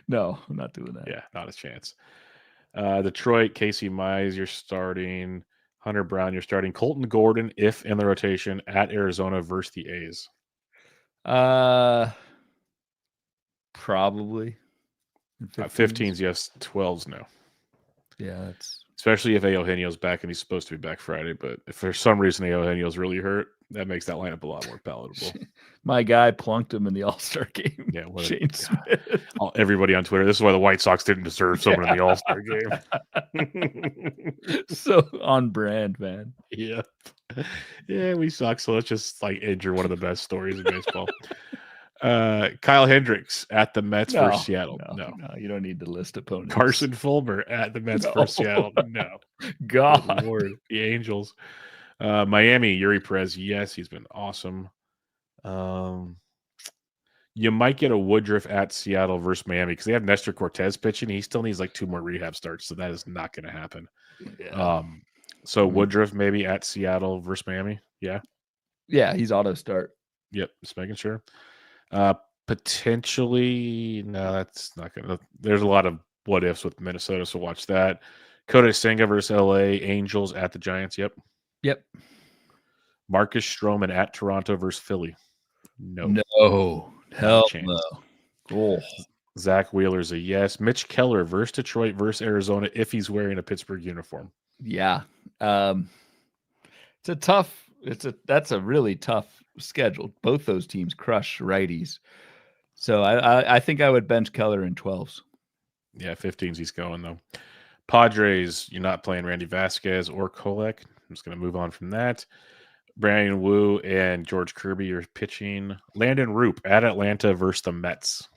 [SPEAKER 2] No, I'm not doing that.
[SPEAKER 1] Yeah, not a chance. Detroit, Casey Mize, you're starting. Hunter Brown, you're starting. Colton Gordon, if in the rotation, at Arizona versus the A's.
[SPEAKER 2] Probably.
[SPEAKER 1] 15s, yes. 12s, no.
[SPEAKER 2] Yeah, that's
[SPEAKER 1] especially if Eugenio's back and he's supposed to be back Friday. But if for some reason Eugenio's really hurt, that makes that lineup a lot more palatable.
[SPEAKER 2] My guy plunked him in the All-Star game.
[SPEAKER 1] Yeah,
[SPEAKER 2] Shane Smith.
[SPEAKER 1] Everybody on Twitter. This is why the White Sox didn't deserve someone in the All-Star game.
[SPEAKER 2] So on brand, man.
[SPEAKER 1] Yeah. Yeah, we suck. So let's just injure one of the best stories in baseball. Kyle Hendricks at the Mets versus Seattle. No,
[SPEAKER 2] you don't need to list opponents.
[SPEAKER 1] Carson Fulmer at the Mets versus Seattle. No.
[SPEAKER 2] God.
[SPEAKER 1] Lord. The Angels. Miami, Yuri Perez. Yes, he's been awesome. You might get a Woodruff at Seattle versus Miami because they have Nestor Cortez pitching. He still needs like 2 more rehab starts, so that is not going to happen.
[SPEAKER 2] Yeah.
[SPEAKER 1] So Woodruff maybe at Seattle versus Miami. Yeah.
[SPEAKER 2] Yeah, he's auto start.
[SPEAKER 1] Yep, just making sure. Potentially, no, that's not going to. There's a lot of what ifs with Minnesota, so watch that. Kota Senga versus LA, Angels at the Giants. Yep. Marcus Stroman at Toronto versus Philly.
[SPEAKER 2] No. Hell no. Oh.
[SPEAKER 1] Zach Wheeler's a yes. Mitch Keller versus Detroit versus Arizona if he's wearing a Pittsburgh uniform.
[SPEAKER 2] Yeah. That's a really tough schedule. Both those teams crush righties. So I think I would bench Keller in 12s.
[SPEAKER 1] Yeah, 15s he's going though. Padres, you're not playing Randy Vasquez or Kolek. I'm just going to move on from that. Brandon Wu and George Kirby are pitching. Landon Roop at Atlanta versus the Mets.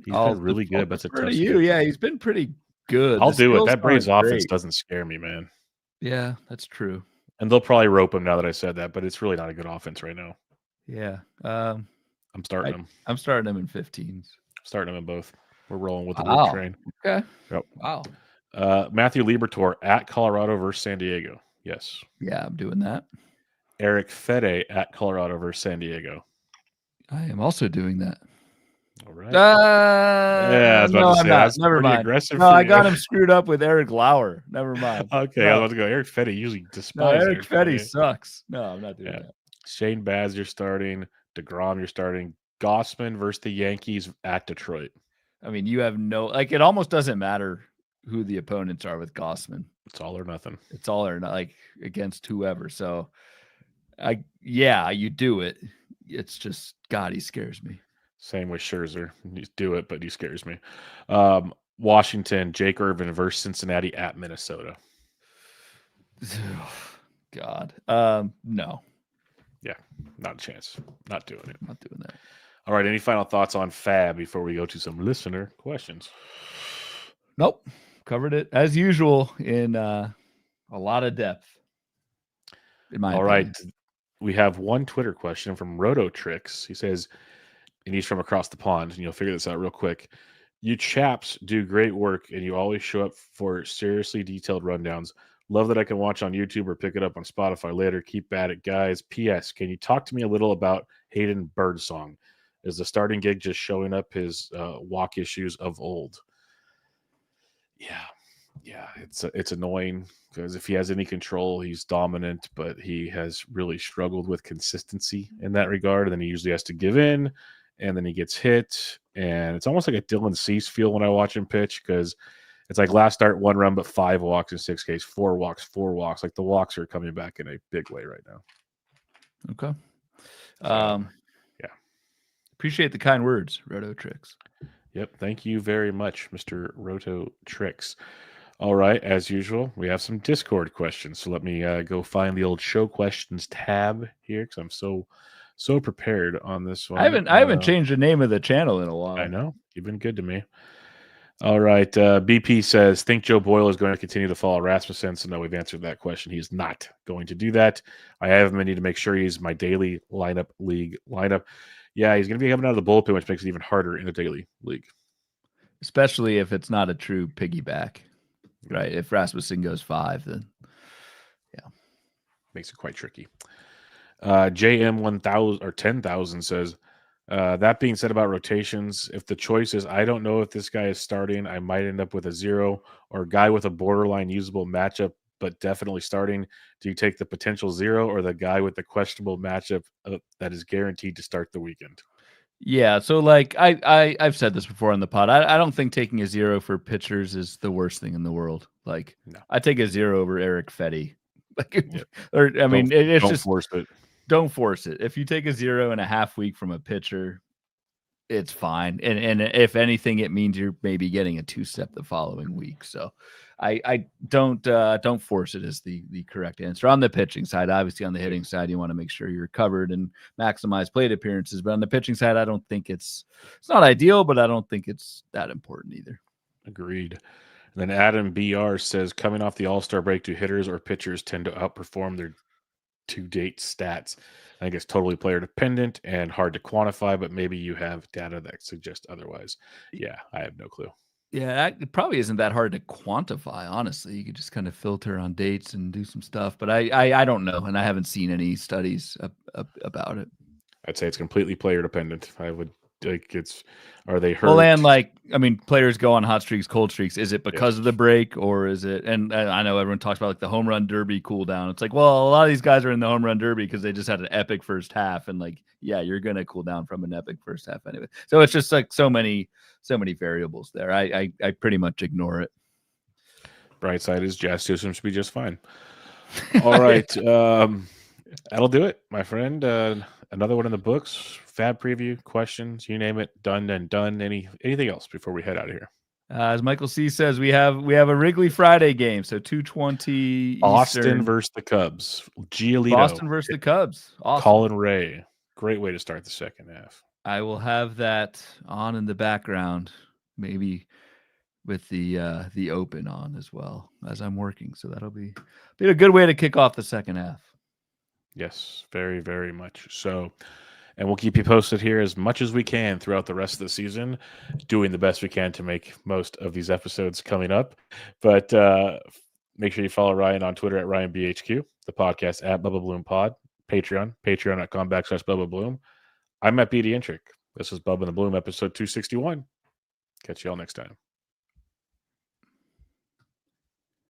[SPEAKER 1] He's been really good, but it's a tough schedule.
[SPEAKER 2] Yeah, he's been pretty good.
[SPEAKER 1] I'll do it. That Braves offense doesn't scare me, man.
[SPEAKER 2] Yeah, that's true.
[SPEAKER 1] And they'll probably rope him now that I said that, but it's really not a good offense right now.
[SPEAKER 2] Yeah.
[SPEAKER 1] I'm starting him.
[SPEAKER 2] I'm starting him in 15s.
[SPEAKER 1] Starting him in both. We're rolling with the Roop train.
[SPEAKER 2] Okay.
[SPEAKER 1] Yep.
[SPEAKER 2] Wow.
[SPEAKER 1] Matthew Liberatore at Colorado versus San Diego. Yes.
[SPEAKER 2] Yeah, I'm doing that.
[SPEAKER 1] Eric Fede at Colorado versus San Diego.
[SPEAKER 2] I am also doing that.
[SPEAKER 1] All right.
[SPEAKER 2] Yeah, I'm not. Never mind.
[SPEAKER 1] Aggressive
[SPEAKER 2] no, I got him screwed up with Eric Lauer. Never mind.
[SPEAKER 1] Okay, I was about to go. Eric Fede usually despises.
[SPEAKER 2] Eric Fede sucks. No, I'm not doing that.
[SPEAKER 1] Shane Baz, you're starting. DeGrom, you're starting. Gossman versus the Yankees at Detroit.
[SPEAKER 2] I mean, you have it almost doesn't matter who the opponents are with Gossman.
[SPEAKER 1] It's all or nothing.
[SPEAKER 2] It's all or not, against whoever. So, you do it. It's just, God, he scares me.
[SPEAKER 1] Same with Scherzer. You do it, but he scares me. Washington, Jake Irvin versus Cincinnati at Minnesota.
[SPEAKER 2] God. No.
[SPEAKER 1] Yeah, not a chance. Not doing it.
[SPEAKER 2] Not doing that.
[SPEAKER 1] All right, any final thoughts on FAAB before we go to some listener questions?
[SPEAKER 2] Nope. Covered it as usual in a lot of depth. In my opinion.
[SPEAKER 1] Right. We have one Twitter question from Rototrix. He says, and he's from across the pond, and you'll figure this out real quick. You chaps do great work, and you always show up for seriously detailed rundowns. Love that I can watch on YouTube or pick it up on Spotify later. Keep at it, guys. P.S. Can you talk to me a little about Hayden Birdsong? Is the starting gig just showing up his walk issues of old? Yeah, it's annoying because if he has any control, he's dominant, but he has really struggled with consistency in that regard. And then he usually has to give in, and then he gets hit. And it's almost like a Dylan Cease feel when I watch him pitch because it's like last start 1 run, but 5 walks in 6 Ks, 4 walks. Like the walks are coming back in a big way right now.
[SPEAKER 2] Okay.
[SPEAKER 1] Yeah.
[SPEAKER 2] Appreciate the kind words, Rototrix.
[SPEAKER 1] Yep. Thank you very much, Mr. Rototrix. All right. As usual, we have some Discord questions. So let me go find the old show questions tab here because I'm so prepared on this one.
[SPEAKER 2] I haven't changed the name of the channel in a while.
[SPEAKER 1] I know. You've been good to me. All right. BP says, think Joe Boyle is going to continue to follow Rasmussen. So no, we've answered that question. He is not going to do that. I have him. I need to make sure he's my daily league lineup. Yeah, he's going to be coming out of the bullpen, which makes it even harder in a daily league. Especially if it's not a true piggyback, right? If Rasmussen goes 5, then yeah, makes it quite tricky. JM 1000 or 10,000 says, that being said about rotations, if the choice is I don't know if this guy is starting, I might end up with a 0 or a guy with a borderline usable matchup, but definitely starting. Do you take the potential 0 or the guy with the questionable matchup that is guaranteed to start the weekend? Yeah, so like I've said this before on the pod. I don't think taking a 0 for pitchers is the worst thing in the world. Like no. I take a 0 over Eric Fede. Like, yep. Or I mean, it's just force it. Don't force it. If you take a 0.5 week from a pitcher, it's fine. And if anything, it means you're maybe getting a 2-step the following week. So I don't force it is the correct answer. On the pitching side, obviously on the hitting side, you want to make sure you're covered and maximize plate appearances. But on the pitching side, I don't think it's not ideal, but I don't think it's that important either. Agreed. And then Adam BR says, coming off the All-Star break, do hitters or pitchers tend to outperform their up-to-date stats. I think it's totally player dependent and hard to quantify, but maybe you have data that suggests otherwise. Yeah, I have no clue.
[SPEAKER 2] Yeah, it probably isn't that hard to quantify, honestly. You could just kind of filter on dates and do some stuff, but I don't know, and I haven't seen any studies about it.
[SPEAKER 1] I'd say it's completely player dependent. I would like are they hurt?
[SPEAKER 2] Well, and like, I mean, players go on hot streaks, cold streaks. Is it because
[SPEAKER 1] Yes.
[SPEAKER 2] of the break, or is it? And I know everyone talks about like the home run derby cool down. It's like, well, a lot of these guys are in the home run derby because they just had an epic first half, and like, yeah, you're gonna cool down from an epic first half anyway. So it's just like so many variables there. I pretty much ignore it.
[SPEAKER 1] Bright side is Jazz seems to be just fine. All right. That'll do it, my friend. Another one in the books. FAAB preview, questions, you name it, done and done. Anything else before we head out of here?
[SPEAKER 2] As Michael C says, we have a Wrigley Friday game, so 2:20
[SPEAKER 1] Boston
[SPEAKER 2] Eastern.
[SPEAKER 1] versus the Cubs. Giolito.
[SPEAKER 2] Boston versus the Cubs. Awesome.
[SPEAKER 1] Colin Ray. Great way to start the second half.
[SPEAKER 2] I will have that on in the background, maybe with the open on as well as I'm working. So that'll be a good way to kick off the second half.
[SPEAKER 1] Yes, very, very much so. And we'll keep you posted here as much as we can throughout the rest of the season, doing the best we can to make most of these episodes coming up. But make sure you follow Ryan on Twitter at RyanBHQ, the podcast at Bubba Bloom Pod, patreon.com/Bubba Bloom. I'm at BD Intric. This is Bubba and the Bloom, episode 261. Catch you all next time.